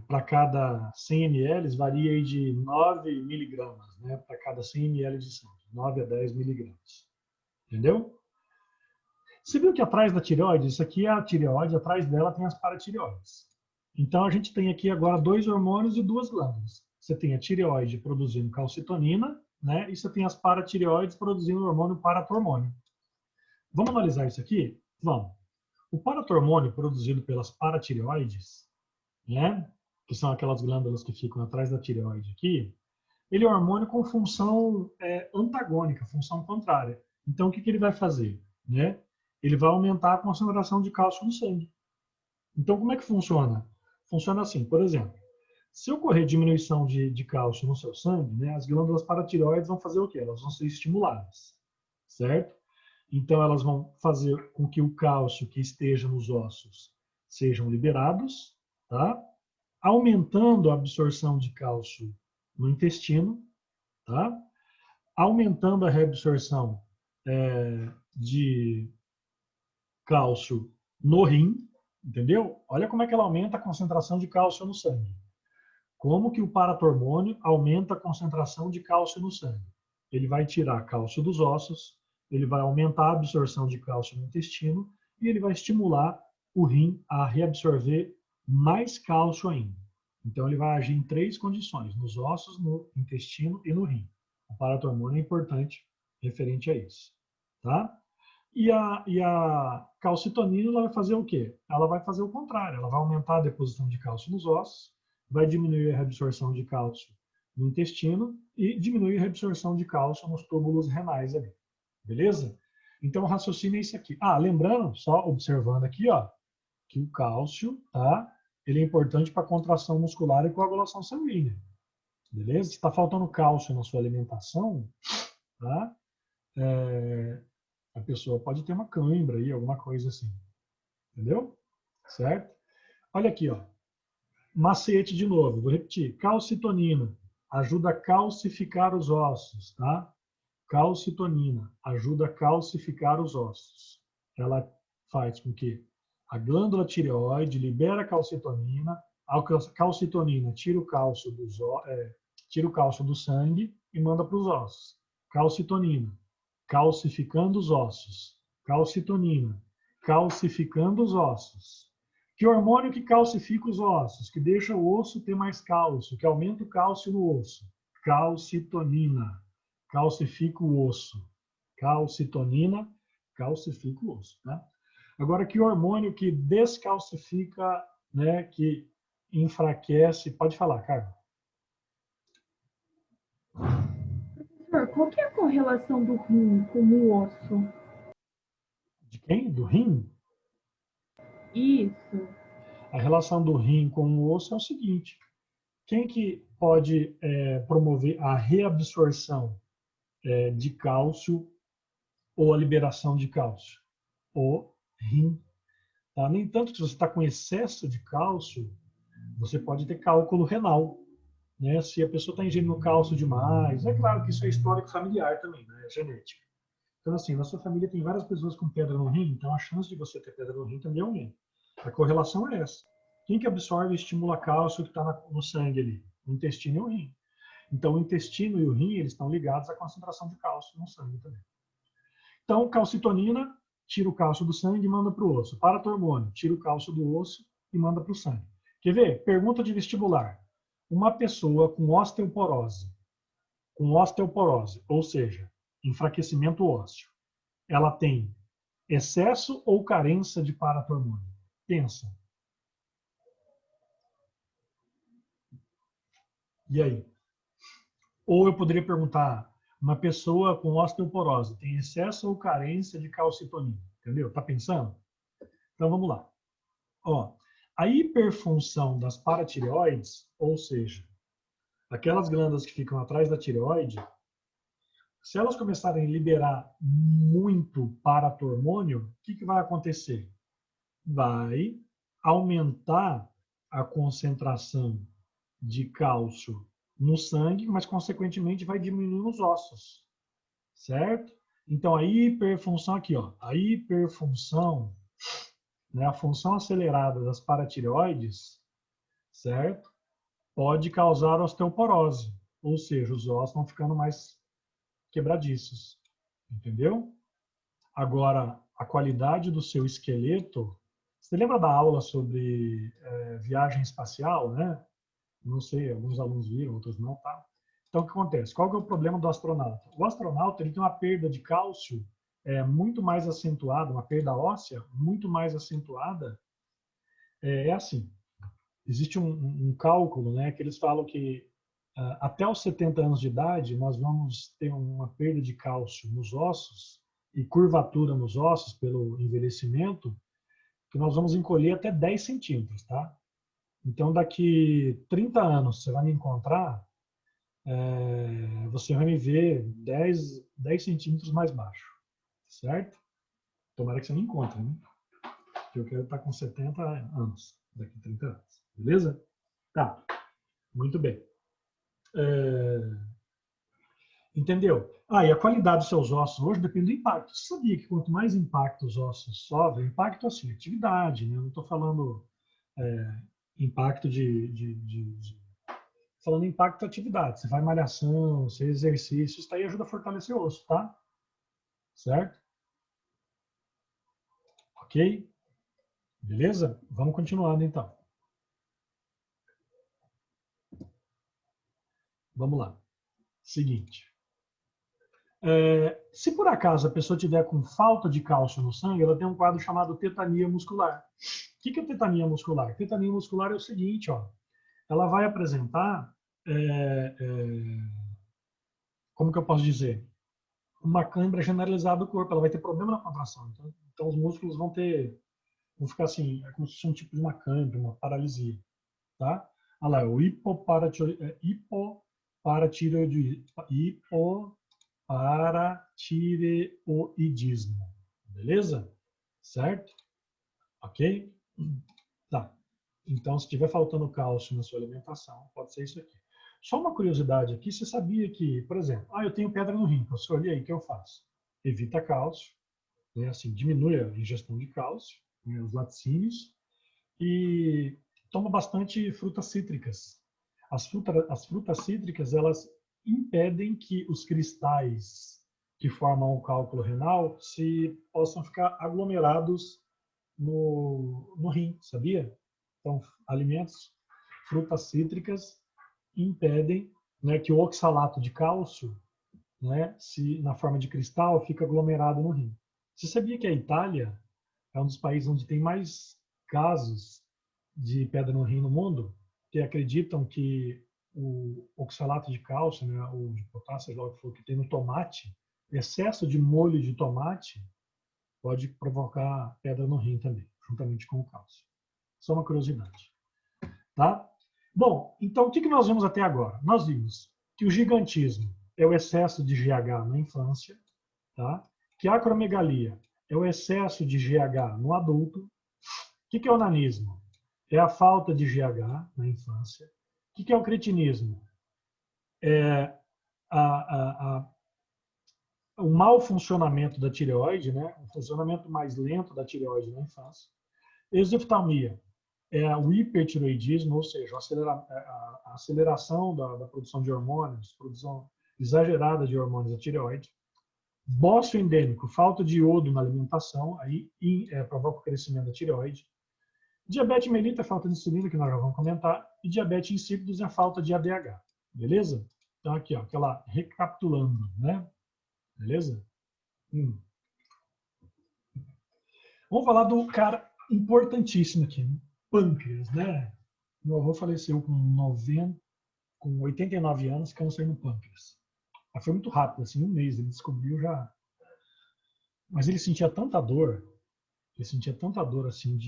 Para cada 100 ml varia aí de 9 miligramas, né? Para cada 100 ml de sangue, 9 a 10 miligramas, entendeu? Você viu que atrás da tireoide, isso aqui é a tireoide, atrás dela tem as paratireoides. Então a gente tem aqui agora dois hormônios e duas glândulas. Você tem a tireoide produzindo calcitonina, né? E você tem as paratireoides produzindo o hormônio paratormônio. Vamos analisar isso aqui? Vamos. O paratormônio produzido pelas paratireoides, né? Que são aquelas glândulas que ficam atrás da tireoide aqui, ele é um hormônio com função antagônica, função contrária. Então, o que ele vai fazer? Né? Ele vai aumentar a concentração de cálcio no sangue. Então, como é que funciona? Funciona assim, por exemplo, se ocorrer diminuição de cálcio no seu sangue, né, as glândulas paratireoides vão fazer o quê? Elas vão ser estimuladas, certo? Então, elas vão fazer com que o cálcio que esteja nos ossos sejam liberados, tá? Aumentando a absorção de cálcio no intestino, tá? Aumentando a reabsorção de cálcio no rim, entendeu? Olha como é que ela aumenta a concentração de cálcio no sangue. Como que o paratormônio aumenta a concentração de cálcio no sangue? Ele vai tirar cálcio dos ossos, ele vai aumentar a absorção de cálcio no intestino e ele vai estimular o rim a reabsorver mais cálcio ainda. Então ele vai agir em três condições: nos ossos, no intestino e no rim. O paratormônio é importante referente a isso, tá? E a calcitonina ela vai fazer o quê? Ela vai fazer o contrário, ela vai aumentar a deposição de cálcio nos ossos, vai diminuir a reabsorção de cálcio no intestino e diminuir a reabsorção de cálcio nos túbulos renais ali. Beleza? Então o raciocínio é isso aqui. Ah, lembrando, só observando aqui, ó, que o cálcio, tá? Ele é importante para contração muscular e coagulação sanguínea. Beleza? Se está faltando cálcio na sua alimentação, tá? A pessoa pode ter uma cãibra aí, alguma coisa assim. Entendeu? Certo? Olha aqui, ó. Macete de novo, vou repetir. Calcitonina ajuda a calcificar os ossos, tá? Calcitonina ajuda a calcificar os ossos. Ela faz com que a glândula tireoide libera a calcitonina, a calcitonina tira o cálcio tira o cálcio do sangue e manda para os ossos. Calcitonina, calcificando os ossos. Calcitonina, calcificando os ossos. Que hormônio que calcifica os ossos, que deixa o osso ter mais cálcio, que aumenta o cálcio no osso? Calcitonina. Calcifica o osso. Calcitonina calcifica o osso. Né? Agora, que hormônio que descalcifica, né, que enfraquece? Pode falar, Carla. Professor, qual que é a correlação do rim com o osso? De quem? Do rim? Isso. A relação do rim com o osso é o seguinte: quem que pode promover a reabsorção de cálcio ou a liberação de cálcio? O rim. Tá? Nem tanto que se você está com excesso de cálcio, você pode ter cálculo renal. Né? Se a pessoa está ingerindo cálcio demais, é claro que isso é histórico familiar também, né? É genética. Então, assim, na sua família tem várias pessoas com pedra no rim, então a chance de você ter pedra no rim também aumenta. A correlação é essa. Quem que absorve e estimula cálcio que está no sangue ali? O intestino e o rim. Então, o intestino e o rim, eles estão ligados à concentração de cálcio no sangue também. Então, calcitonina, tira o cálcio do sangue e manda para o osso. Paratormônio, tira o cálcio do osso e manda para o sangue. Quer ver? Pergunta de vestibular. Uma pessoa com osteoporose, ou seja, enfraquecimento ósseo, ela tem excesso ou carência de paratormônio? Pensa. E aí? Ou eu poderia perguntar, uma pessoa com osteoporose tem excesso ou carência de calcitonina? Entendeu? Tá pensando? Então vamos lá. Ó, a hiperfunção das paratireoides, ou seja, aquelas glândulas que ficam atrás da tireoide, se elas começarem a liberar muito paratormônio, o que vai acontecer? Vai aumentar a concentração de cálcio no sangue, mas consequentemente vai diminuir nos ossos, certo? Então a hiperfunção aqui, ó, a hiperfunção, né, a função acelerada das paratireoides, certo? Pode causar osteoporose, ou seja, os ossos vão ficando mais quebradiços, entendeu? Agora, a qualidade do seu esqueleto, você lembra da aula sobre viagem espacial, né? Não sei, alguns alunos viram, outros não, tá? Então, o que acontece? Qual que é o problema do astronauta? O astronauta ele tem uma perda de cálcio muito mais acentuada, uma perda óssea muito mais acentuada. É assim, existe um cálculo, né, que eles falam que até os 70 anos de idade nós vamos ter uma perda de cálcio nos ossos e curvatura nos ossos pelo envelhecimento, que nós vamos encolher até 10 centímetros, tá? Então, daqui 30 anos, você vai me encontrar, você vai me ver 10 centímetros mais baixo, certo? Tomara que você me encontre, né? Porque eu quero estar com 70 anos, daqui 30 anos, beleza? Tá, muito bem. Entendeu? Ah, e a qualidade dos seus ossos hoje depende do impacto. Você sabia que quanto mais impacto os ossos sofrem, impacto assim, atividade, né? Eu não estou falando impacto falando impacto atividade. Você vai malhação, você exercício, isso aí ajuda a fortalecer o osso, tá? Certo? Ok? Beleza? Vamos continuando então. Vamos lá. Seguinte. Se por acaso a pessoa tiver com falta de cálcio no sangue, ela tem um quadro chamado tetania muscular. O que é tetania muscular? Tetania muscular é o seguinte, ó. Ela vai apresentar, como que eu posso dizer? Uma cãibra generalizada do corpo. Ela vai ter problema na contração. Então os músculos vão ficar assim, é como se fosse um tipo de uma cãibra, uma paralisia, tá? Olha lá, o hipoparatireoidismo, beleza? Certo? Ok? Tá. Então, se estiver faltando cálcio na sua alimentação, pode ser isso aqui. Só uma curiosidade aqui, você sabia que, por exemplo, eu tenho pedra no rim, professor, olha aí, o que eu faço? Evita cálcio, né, assim, diminui a ingestão de cálcio, né, os laticínios, e toma bastante frutas cítricas. As frutas cítricas, elas impedem que os cristais que formam o cálculo renal se possam ficar aglomerados no rim, sabia? Então, alimentos, frutas cítricas impedem, né, que o oxalato de cálcio, né, se na forma de cristal, fica aglomerado no rim. Você sabia que a Itália é um dos países onde tem mais casos de pedra no rim no mundo, que acreditam que o oxalato de cálcio, né, ou de potássio, que tem no tomate, excesso de molho de tomate pode provocar pedra no rim também. juntamente com o cálcio. Só uma curiosidade. Tá? Bom, então o que nós vimos até agora? Nós vimos que o gigantismo é o excesso de GH na infância, tá? Que a acromegalia é o excesso de GH no adulto. O que é o nanismo? É a falta de GH na infância. O que é o cretinismo? É o mau funcionamento da tireoide, né? O funcionamento mais lento da tireoide na infância. Exoftalmia é o hipertireoidismo, ou seja, a aceleração da produção de hormônios, produção exagerada de hormônios da tireoide. Bócio endêmico, falta de iodo na alimentação, aí provoca o crescimento da tireoide. Diabetes mellitus é falta de insulina, que nós já vamos comentar, e diabetes insípidos é falta de ADH, beleza? Então aqui, ó, aquela recapitulando, né? Beleza? Vamos falar do cara importantíssimo aqui, pâncreas, né? Meu avô faleceu com 89 anos, câncer no pâncreas. Mas foi muito rápido, assim, um mês, ele descobriu já. Mas ele sentia tanta dor, assim,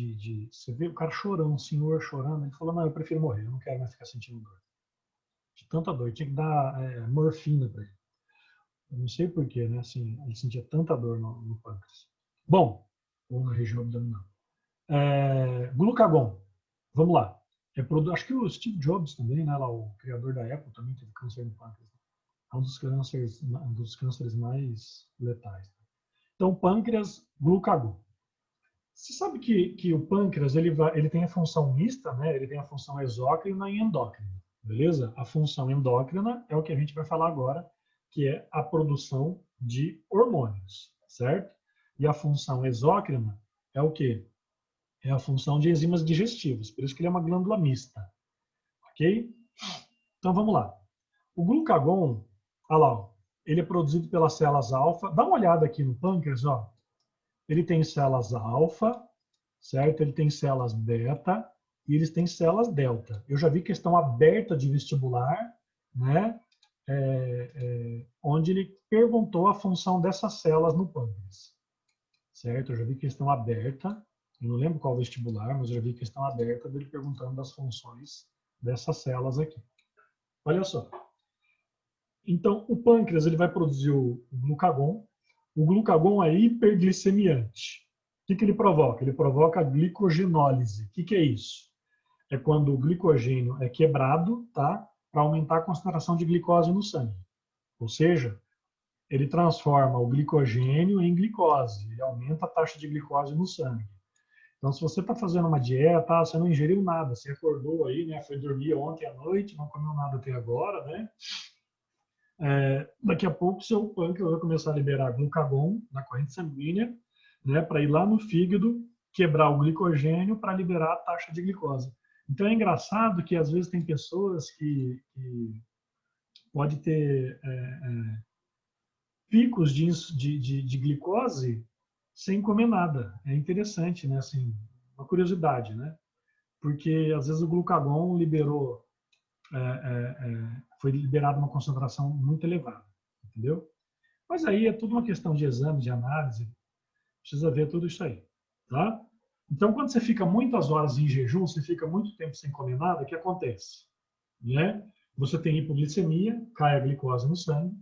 você vê o cara chorando, o senhor chorando, ele falou, não, eu prefiro morrer, eu não quero mais ficar sentindo dor. De tanta dor, tinha que dar morfina para ele. Eu não sei porquê, né, assim, ele sentia tanta dor no pâncreas. Bom, ou na região abdominal. Glucagon, vamos lá. Acho que o Steve Jobs também, né, lá, o criador da Apple, também teve câncer no pâncreas. É um dos cânceres mais letais. Então, pâncreas, glucagon. Você sabe que o pâncreas ele tem a função mista, né? Ele tem a função exócrina e endócrina, beleza? A função endócrina é o que a gente vai falar agora, que é a produção de hormônios, certo? E a função exócrina é o quê? É a função de enzimas digestivas, por isso que ele é uma glândula mista, ok? Então vamos lá. O glucagon, olha lá, ó, ele é produzido pelas células alfa. Dá uma olhada aqui no pâncreas, ó. Ele tem células alfa, certo? Ele tem células beta e eles têm células delta. Eu já vi questão aberta de vestibular, né? Onde ele perguntou a função dessas células no pâncreas, certo? Eu já vi questão aberta, eu não lembro qual vestibular, mas eu já vi questão aberta dele perguntando das funções dessas células aqui. Olha só. Então, o pâncreas ele vai produzir o glucagon. O glucagon é hiperglicemiante. O que ele provoca? Ele provoca a glicogenólise. O que é isso? É quando o glicogênio é quebrado, tá? Para aumentar a concentração de glicose no sangue. Ou seja, ele transforma o glicogênio em glicose. Ele aumenta a taxa de glicose no sangue. Então, se você está fazendo uma dieta, você não ingeriu nada, você acordou aí, né? Foi dormir ontem à noite, não comeu nada até agora, né? Daqui a pouco seu pâncreas vai começar a liberar glucagon na corrente sanguínea, né, para ir lá no fígado, quebrar o glicogênio para liberar a taxa de glicose. Então é engraçado que às vezes tem pessoas que pode ter picos de glicose sem comer nada. É interessante, né? Assim, uma curiosidade, né? Porque às vezes o glucagon foi liberado uma concentração muito elevada, entendeu? Mas aí é tudo uma questão de exame, de análise, precisa ver tudo isso aí, tá? Então, quando você fica muitas horas em jejum, você fica muito tempo sem comer nada, o que acontece? Né? Você tem hipoglicemia, cai a glicose no sangue,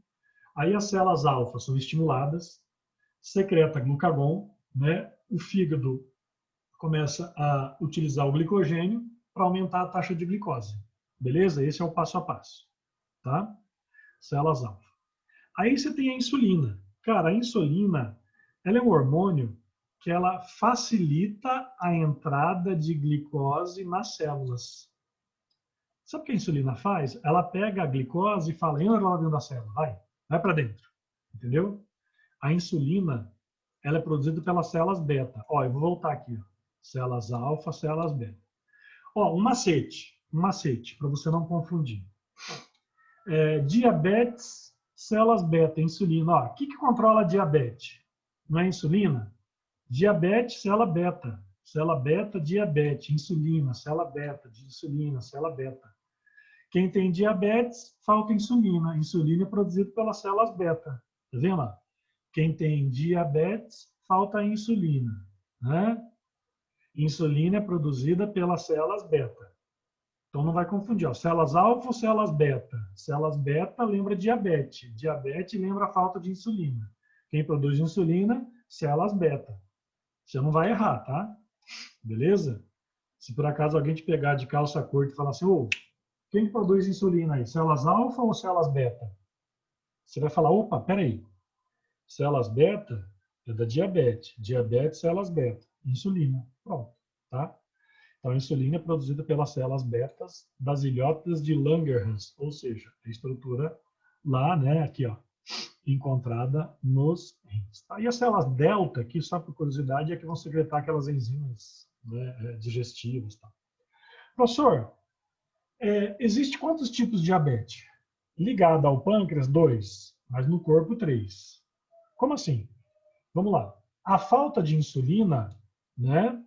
aí as células alfa são estimuladas, secreta glucagon, né? O fígado começa a utilizar o glicogênio para aumentar a taxa de glicose. Beleza? Esse é o passo a passo, tá? Células alfa. Aí você tem a insulina. Cara, a insulina, ela é um hormônio que ela facilita a entrada de glicose nas células. Sabe o que a insulina faz? Ela pega a glicose e fala, entra lá dentro da célula, vai para dentro. Entendeu? A insulina, ela é produzida pelas células beta. Ó, eu vou voltar aqui, ó. Células alfa, células beta. Ó, um macete, para você não confundir. Diabetes, células beta, insulina. Ó, o que controla a diabetes? Não é insulina? Diabetes, célula beta, diabetes, insulina, célula beta, de insulina, célula beta. Quem tem diabetes, falta insulina. Insulina é produzida pelas células beta. Tá vendo lá? Quem tem diabetes, falta insulina, né? Insulina é produzida pelas células beta. Então não vai confundir, ó, células alfa ou células beta. Células beta lembra diabetes. Diabetes lembra a falta de insulina. Quem produz insulina, células beta. Você não vai errar, tá? Beleza? Se por acaso alguém te pegar de calça curta e falar assim, ô, quem que produz insulina aí? Células alfa ou células beta? Você vai falar, opa, peraí. Células beta é da diabetes. Diabetes, células beta. Insulina. Pronto, tá? Então, a insulina é produzida pelas células betas das ilhotas de Langerhans, ou seja, a estrutura lá, né, aqui, ó, encontrada nos rins. Tá? E as células delta, que só por curiosidade, é que vão secretar aquelas enzimas, né, digestivas. Tá? Professor, existe quantos tipos de diabetes? Ligado ao pâncreas, 2, mas no corpo, 3. Como assim? Vamos lá. A falta de insulina, né,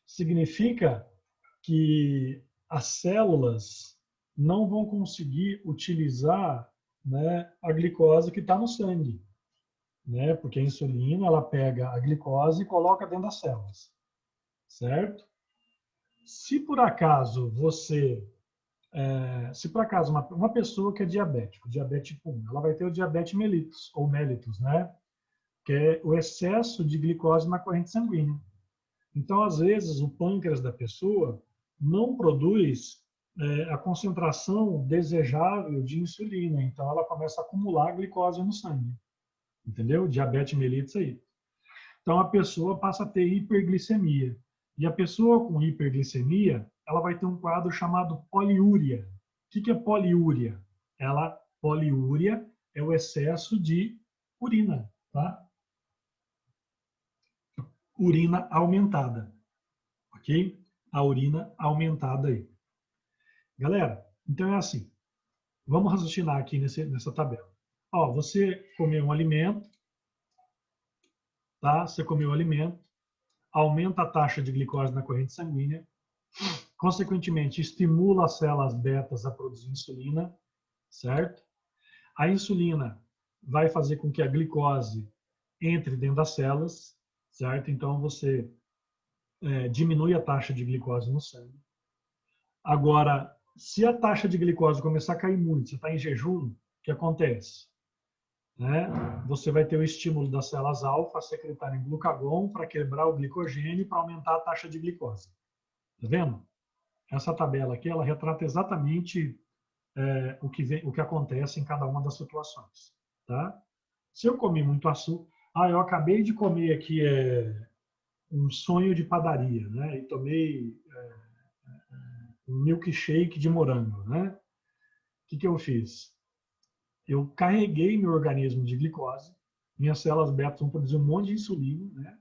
significa que as células não vão conseguir utilizar, né, a glicose que está no sangue, né? Porque a insulina ela pega a glicose e coloca dentro das células, certo? Se por acaso se por acaso uma pessoa que é diabético, diabetes tipo 1, ela vai ter o diabetes mellitus ou mellitus, né? Que é o excesso de glicose na corrente sanguínea. Então, às vezes, o pâncreas da pessoa não produz a concentração desejável de insulina. Então, ela começa a acumular glicose no sangue. Entendeu? Diabetes mellitus aí. Então, a pessoa passa a ter hiperglicemia. E a pessoa com hiperglicemia, ela vai ter um quadro chamado poliúria. O que é poliúria? Poliúria é o excesso de urina, tá? Urina aumentada. Ok? A urina aumentada aí. Galera, então é assim. Vamos raciocinar aqui nessa tabela. Ó, você comeu um alimento, tá? Você comeu o alimento, aumenta a taxa de glicose na corrente sanguínea, consequentemente estimula as células betas a produzir insulina, certo? A insulina vai fazer com que a glicose entre dentro das células, certo? Então você diminui a taxa de glicose no sangue. Agora, se a taxa de glicose começar a cair muito, você está em jejum, o que acontece? Né? Você vai ter o estímulo das células alfa a secretarem glucagon para quebrar o glicogênio para aumentar a taxa de glicose. Tá vendo? Essa tabela aqui, ela retrata exatamente o que acontece em cada uma das situações. Tá? Se eu comi muito açúcar, eu acabei de comer aqui um sonho de padaria, né? E tomei um milkshake de morango, né? O que eu fiz? Eu carreguei meu organismo de glicose, minhas células beta vão produzir um monte de insulina, né,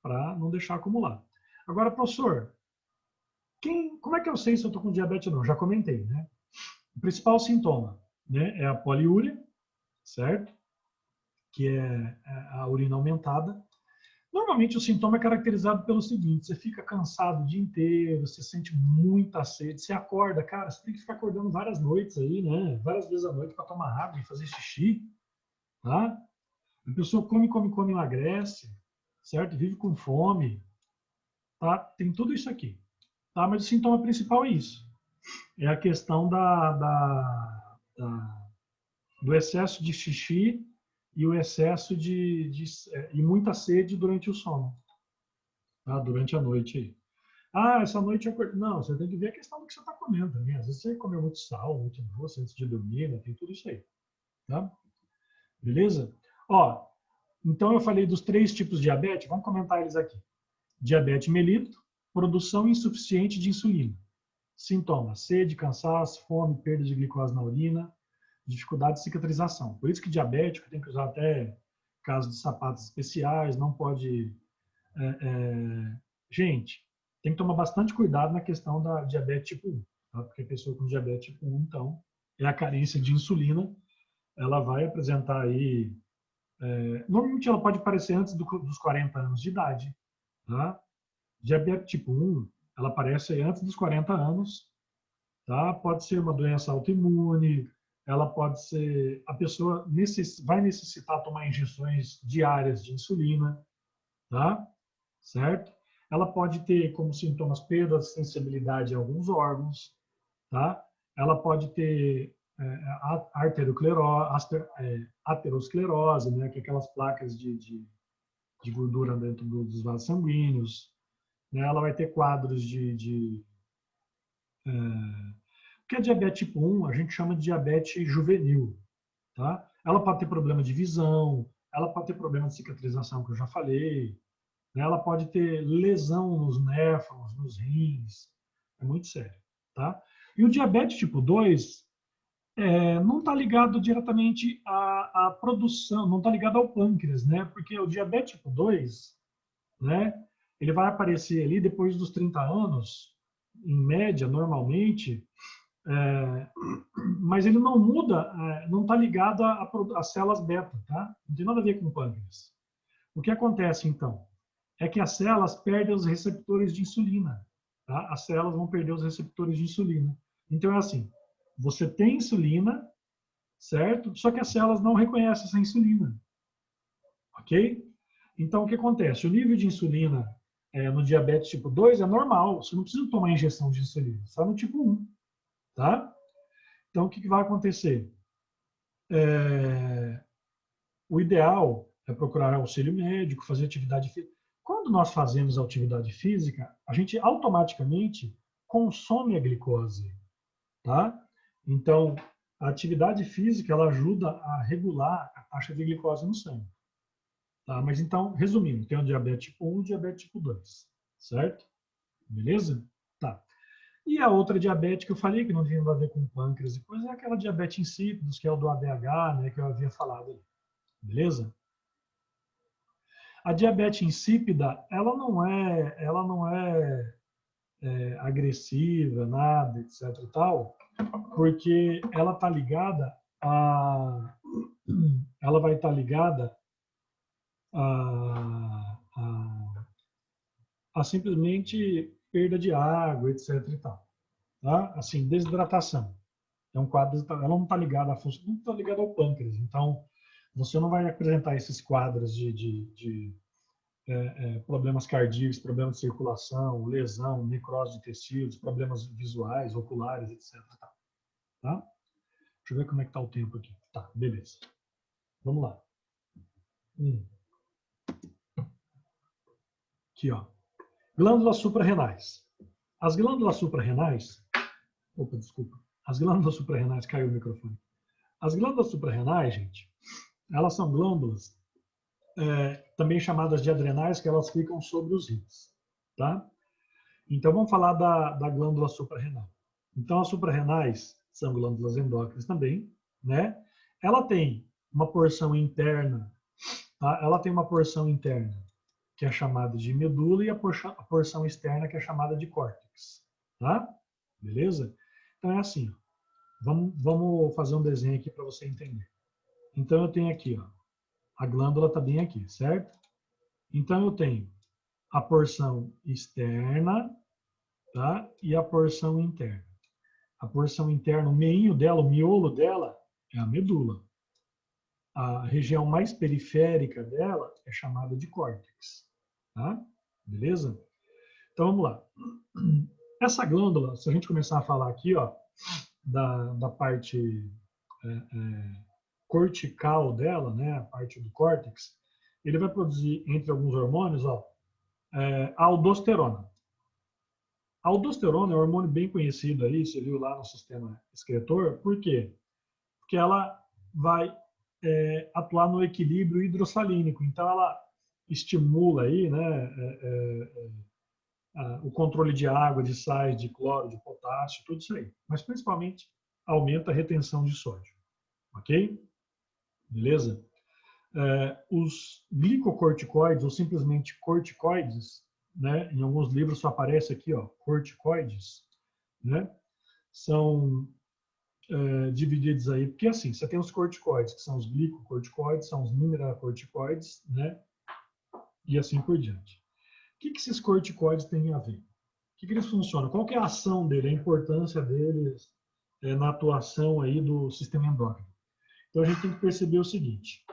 para não deixar acumular. Agora, professor, como é que eu sei se eu estou com diabetes ou não? Já comentei, né? O principal sintoma, né, é a poliúria, certo? Que é a urina aumentada. Normalmente o sintoma é caracterizado pelo seguinte: você fica cansado o dia inteiro, você sente muita sede, você acorda, cara, você tem que ficar acordando várias noites aí, né? Várias vezes à noite para tomar água e fazer xixi, tá? A pessoa come, emagrece, certo? Vive com fome, tá? Tem tudo isso aqui, tá? Mas o sintoma principal é isso. É a questão do excesso de xixi e o excesso e muita sede durante o sono, tá? Durante a noite aí. Essa noite eu acordei. Não, você tem que ver a questão do que você está comendo também. Às vezes você comeu muito sal, muito doce antes de dormir, né? Tem tudo isso aí, tá? Beleza? Ó, então eu falei dos 3 tipos de diabetes, vamos comentar eles aqui. Diabetes mellitus, produção insuficiente de insulina. Sintomas: sede, cansaço, fome, perda de glicose na urina, dificuldade de cicatrização. Por isso que diabético tem que usar até caso de sapatos especiais, não pode... Gente, tem que tomar bastante cuidado na questão da diabetes tipo 1, tá? Porque a pessoa com diabetes tipo 1, então, é a carência de insulina, ela vai apresentar aí... normalmente ela pode aparecer antes dos 40 anos de idade, tá? Diabetes tipo 1, ela aparece aí antes dos 40 anos, tá? Pode ser uma doença autoimune, ela pode ser... A pessoa vai necessitar tomar injeções diárias de insulina, tá? Certo? Ela pode ter como sintomas perda de sensibilidade em alguns órgãos, tá? Ela pode ter aterosclerose, né? Que é aquelas placas de gordura dentro dos vasos sanguíneos, né? Ela vai ter quadros que é diabetes tipo 1, a gente chama de diabetes juvenil, tá? Ela pode ter problema de visão, ela pode ter problema de cicatrização, que eu já falei, né? Ela pode ter lesão nos néfrons, nos rins, é muito sério, tá? E o diabetes tipo 2 não está ligado diretamente à produção, não está ligado ao pâncreas, né? Porque o diabetes tipo 2, né? Ele vai aparecer ali depois dos 30 anos, em média, normalmente, mas ele não muda, não está ligado às células beta, tá? Não tem nada a ver com o pâncreas. O que acontece, então, é que as células perdem os receptores de insulina, tá? As células vão perder os receptores de insulina. Então, é assim, você tem insulina, certo? Só que as células não reconhecem essa insulina, ok? Então, o que acontece? O nível de insulina no diabetes tipo 2 é normal, você não precisa tomar injeção de insulina, só no tipo 1, tá? Então, o que vai acontecer? O ideal é procurar auxílio médico, fazer atividade física. Quando nós fazemos atividade física, a gente automaticamente consome a glicose, tá? Então, a atividade física ela ajuda a regular a taxa de glicose no sangue, tá? Mas então, resumindo, tem o diabetes tipo 1 e o diabetes tipo 2, certo? Beleza? Tá. E a outra diabetes que eu falei, que não tem nada a ver com pâncreas e coisa, é aquela diabetes insípidos, que é o do ADH, né, que eu havia falado ali. Beleza? A diabetes insípida, ela não é agressiva, nada, etc e tal, porque ela tá ligada a ela vai estar ligada a simplesmente perda de água, etc e tal, tá? Assim, desidratação. É um quadro, ela não está ligada à função, não está ligada ao pâncreas. Então, você não vai apresentar esses quadros de problemas cardíacos, problemas de circulação, lesão, necrose de tecidos, problemas visuais, oculares, etc. Tá? Deixa eu ver como é que está o tempo aqui. Tá, beleza. Vamos lá. Aqui, ó. Glândulas suprarrenais. As glândulas suprarrenais... Opa, desculpa. As glândulas suprarrenais... Caiu o microfone. As glândulas suprarrenais, gente, elas são glândulas também chamadas de adrenais, que elas ficam sobre os rins, tá? Então, vamos falar da glândula suprarrenal. Então, as suprarrenais são glândulas endócrinas também, né? Ela tem uma porção interna, tá? Ela tem uma porção interna que é chamada de medula e a porção externa que é chamada de córtex, tá? Beleza? Então, é assim, ó. Vamos fazer um desenho aqui para você entender. Então, eu tenho aqui, ó, a glândula está bem aqui, certo? Então, eu tenho a porção externa, tá? E a porção interna. A porção interna, o meinho dela, o miolo dela, é a medula. A região mais periférica dela é chamada de córtex, tá? Beleza? Então, vamos lá. Essa glândula, se a gente começar a falar aqui, ó, da parte cortical dela, né, a parte do córtex, ele vai produzir, entre alguns hormônios, ó, a aldosterona. A aldosterona é um hormônio bem conhecido aí, você viu lá no sistema excretor, por quê? Porque ela vai atuar no equilíbrio hidrossalínico, então ela estimula aí, né, o controle de água, de sais, de cloro, de potássio, tudo isso aí. Mas principalmente aumenta a retenção de sódio, ok? Beleza? Os glicocorticoides, ou simplesmente corticoides, né? Em alguns livros só aparece aqui, ó, corticoides, né? São divididos aí, porque assim, você tem os corticoides, que são os glicocorticoides, são os mineralocorticoides, né? E assim por diante. O que esses corticoides têm a ver? O que eles funcionam? Qual que é a ação dele, a importância deles na atuação aí do sistema endócrino? Então a gente tem que perceber o seguinte: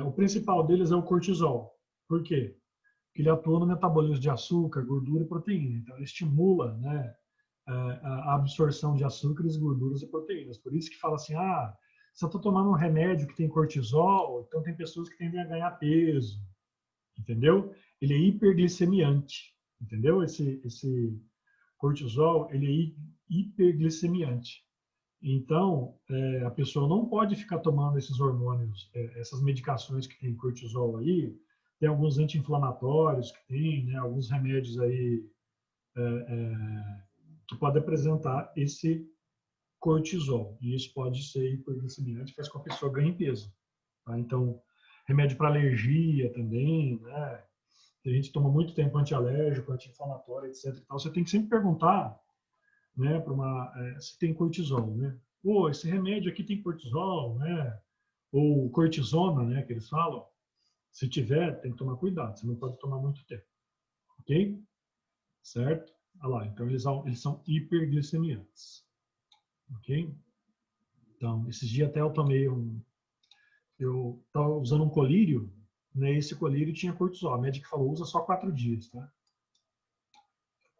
o principal deles é o cortisol. Por quê? que ele atua no metabolismo de açúcar, gordura e proteína. Então, ele estimula, né, a absorção de açúcares, gorduras e proteínas. Por isso que fala assim, se eu estou tomando um remédio que tem cortisol, então tem pessoas que tendem a ganhar peso, entendeu? Ele é hiperglicemiante, entendeu? Esse cortisol, ele é hiperglicemiante. Então, a pessoa não pode ficar tomando esses hormônios, essas medicações que tem cortisol aí, tem alguns anti-inflamatórios que tem, né, alguns remédios aí que podem apresentar esse cortisol. E isso pode ser hiperglicemiante, faz com que a pessoa ganhe peso. Tá? Então, remédio para alergia também, né? A gente toma muito tempo antialérgico, anti-inflamatório, etc. Então, você tem que sempre perguntar, né, se tem cortisol, né? Pô, esse remédio aqui tem cortisol, né? Ou cortisona, né, que eles falam. Se tiver, tem que tomar cuidado, você não pode tomar muito tempo. Ok? Certo? Olha lá, então eles são hiperglicemiantes. Ok? Então, esses dias até eu tomei eu estava usando um colírio, né? Esse colírio tinha cortisol. A médica falou, usa só 4 dias, tá?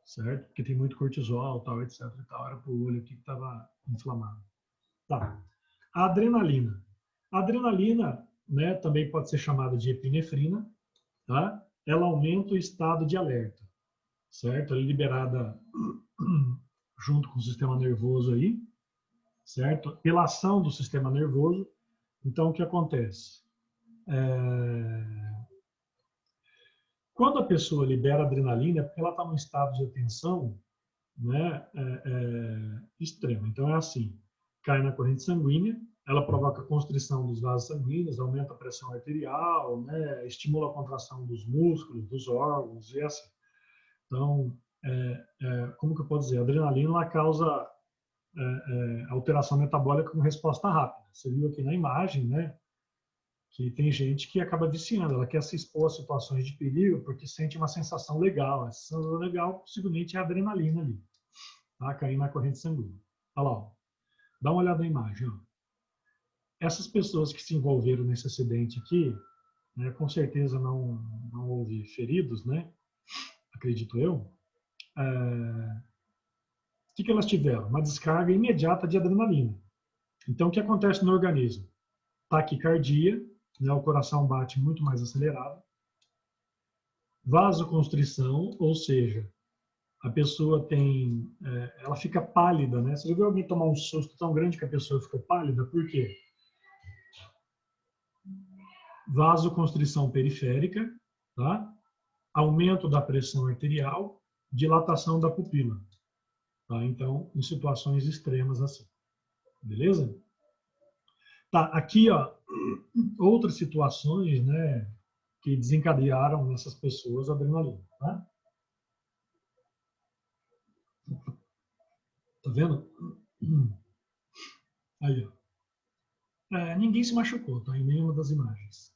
Certo? Porque tem muito cortisol, tal, etc. E tal. Era pro olho aqui que estava inflamado. Tá. A adrenalina. A adrenalina, né, também pode ser chamada de epinefrina, tá? Ela aumenta o estado de alerta, certo? Ela é liberada junto com o sistema nervoso aí, certo? Pela ação do sistema nervoso. Então, o que acontece? Quando a pessoa libera adrenalina, é porque ela está num estado de atenção, né, extremo. Então, é assim, cai na corrente sanguínea, ela provoca constrição dos vasos sanguíneos, aumenta a pressão arterial, né, estimula a contração dos músculos, dos órgãos, e assim. Então, como que eu posso dizer? A adrenalina ela causa alteração metabólica com resposta rápida. Você viu aqui na imagem, né, que tem gente que acaba viciando, ela quer se expor a situações de perigo porque sente uma sensação legal. Essa sensação legal, possivelmente, é a adrenalina ali, tá? Caindo na corrente sanguínea. Olha lá, ó. Dá uma olhada na imagem. Ó. Essas pessoas que se envolveram nesse acidente aqui, né, com certeza não houve feridos, né? Acredito eu. O que elas tiveram? Uma descarga imediata de adrenalina. Então, o que acontece no organismo? Taquicardia, né, o coração bate muito mais acelerado. Vasoconstrição, ou seja, a pessoa ela fica pálida, né? Você já viu alguém tomar um susto tão grande que a pessoa ficou pálida? Por quê? Vasoconstrição periférica, tá? Aumento da pressão arterial, dilatação da pupila, tá? Então, em situações extremas assim, beleza? Tá, aqui, ó, outras situações, né, que desencadearam nessas pessoas a adrenalina, tá? Tá vendo? Aí, ó. Ninguém se machucou, tá? Em nenhuma das imagens.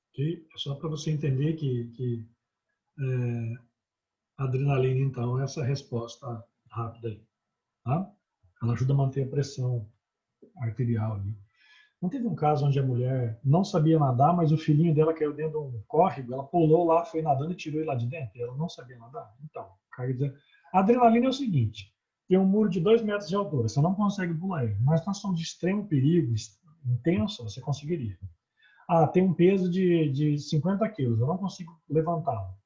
Ok? É só para você entender que a adrenalina, então, é essa resposta rápida aí, tá? Ela ajuda a manter a pressão arterial ali. Não teve um caso onde a mulher não sabia nadar, mas o filhinho dela caiu dentro de um córrego, ela pulou lá, foi nadando e tirou ele lá de dentro. Ela não sabia nadar. Então, a adrenalina é o seguinte: tem um muro de 2 metros de altura, você não consegue pular ele. Mas na situação de extremo perigo, intenso, você conseguiria. Tem um peso de 50 quilos, eu não consigo levantá-lo.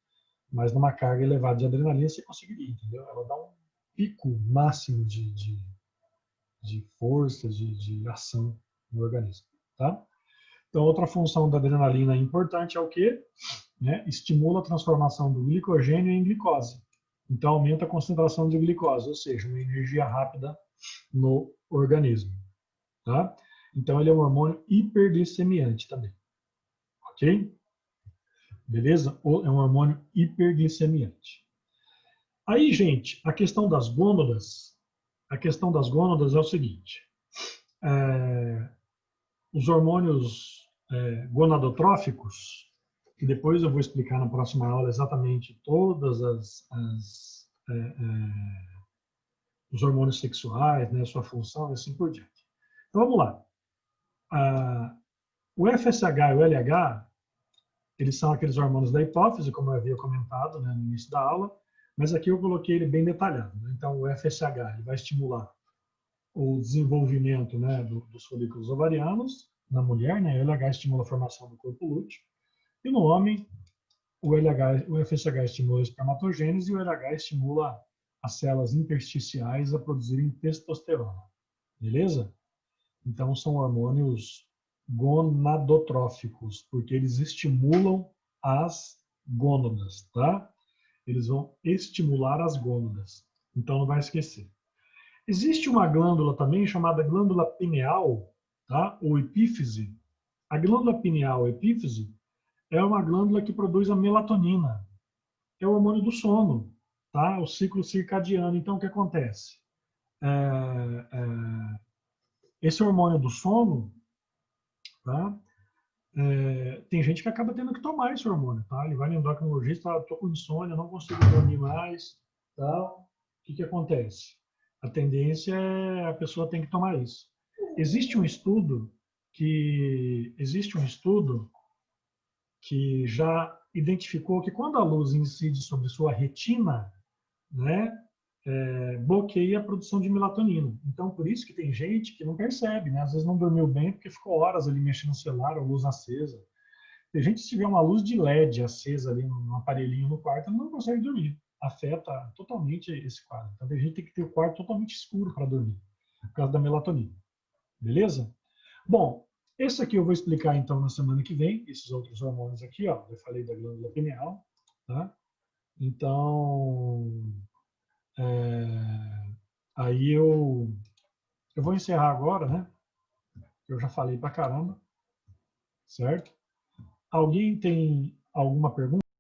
Mas numa carga elevada de adrenalina você conseguiria, entendeu? Ela dá um pico máximo de força, de ação no organismo, tá? Então, outra função da adrenalina importante é o quê? Né? Estimula a transformação do glicogênio em glicose. Então, aumenta a concentração de glicose, ou seja, uma energia rápida no organismo, tá? Então, ele é um hormônio hiperglicemiante também, ok? Beleza? É um hormônio hiperglicemiante. Aí, gente, a questão das gônadas é o seguinte: os hormônios gonadotróficos, que depois eu vou explicar na próxima aula exatamente todas os hormônios sexuais, né, sua função e assim por diante. Então vamos lá. O FSH e o LH, Eles são aqueles hormônios da hipófise, como eu havia comentado, né, no início da aula, mas aqui eu coloquei ele bem detalhado, né? Então, o FSH ele vai estimular o desenvolvimento, né, dos folículos ovarianos na mulher, né? O LH estimula a formação do corpo lúteo. E no homem, o FSH estimula a espermatogênese e o LH estimula as células intersticiais a produzirem testosterona. Beleza? Então, são hormônios gonadotróficos, porque eles estimulam as gônadas, tá? Eles vão estimular as gônadas. Então, não vai esquecer. Existe uma glândula também chamada glândula pineal, tá? Ou epífise. A glândula pineal ou epífise é uma glândula que produz a melatonina. É o hormônio do sono, tá? O ciclo circadiano. Então, o que acontece? Esse hormônio do sono, tá? Tem gente que acaba tendo que tomar esse hormônio, tá? Ele vai no endocrinologista e fala, estou com insônia, não consigo dormir mais, tal. O que acontece? A tendência é a pessoa tem que tomar isso. Existe um estudo que já identificou que quando a luz incide sobre sua retina, né, bloqueia a produção de melatonina. Então, por isso que tem gente que não percebe, né? Às vezes não dormiu bem porque ficou horas ali mexendo no celular ou luz acesa. Tem gente que se tiver uma luz de LED acesa ali no aparelhinho no quarto, não consegue dormir. Afeta totalmente esse quadro. Então, a gente tem que ter o quarto totalmente escuro para dormir, por causa da melatonina. Beleza? Bom, esse aqui eu vou explicar então na semana que vem, esses outros hormônios aqui, ó. Eu falei da glândula pineal, tá? Então, aí eu vou encerrar agora, né? Eu já falei pra caramba, certo? Alguém tem alguma pergunta?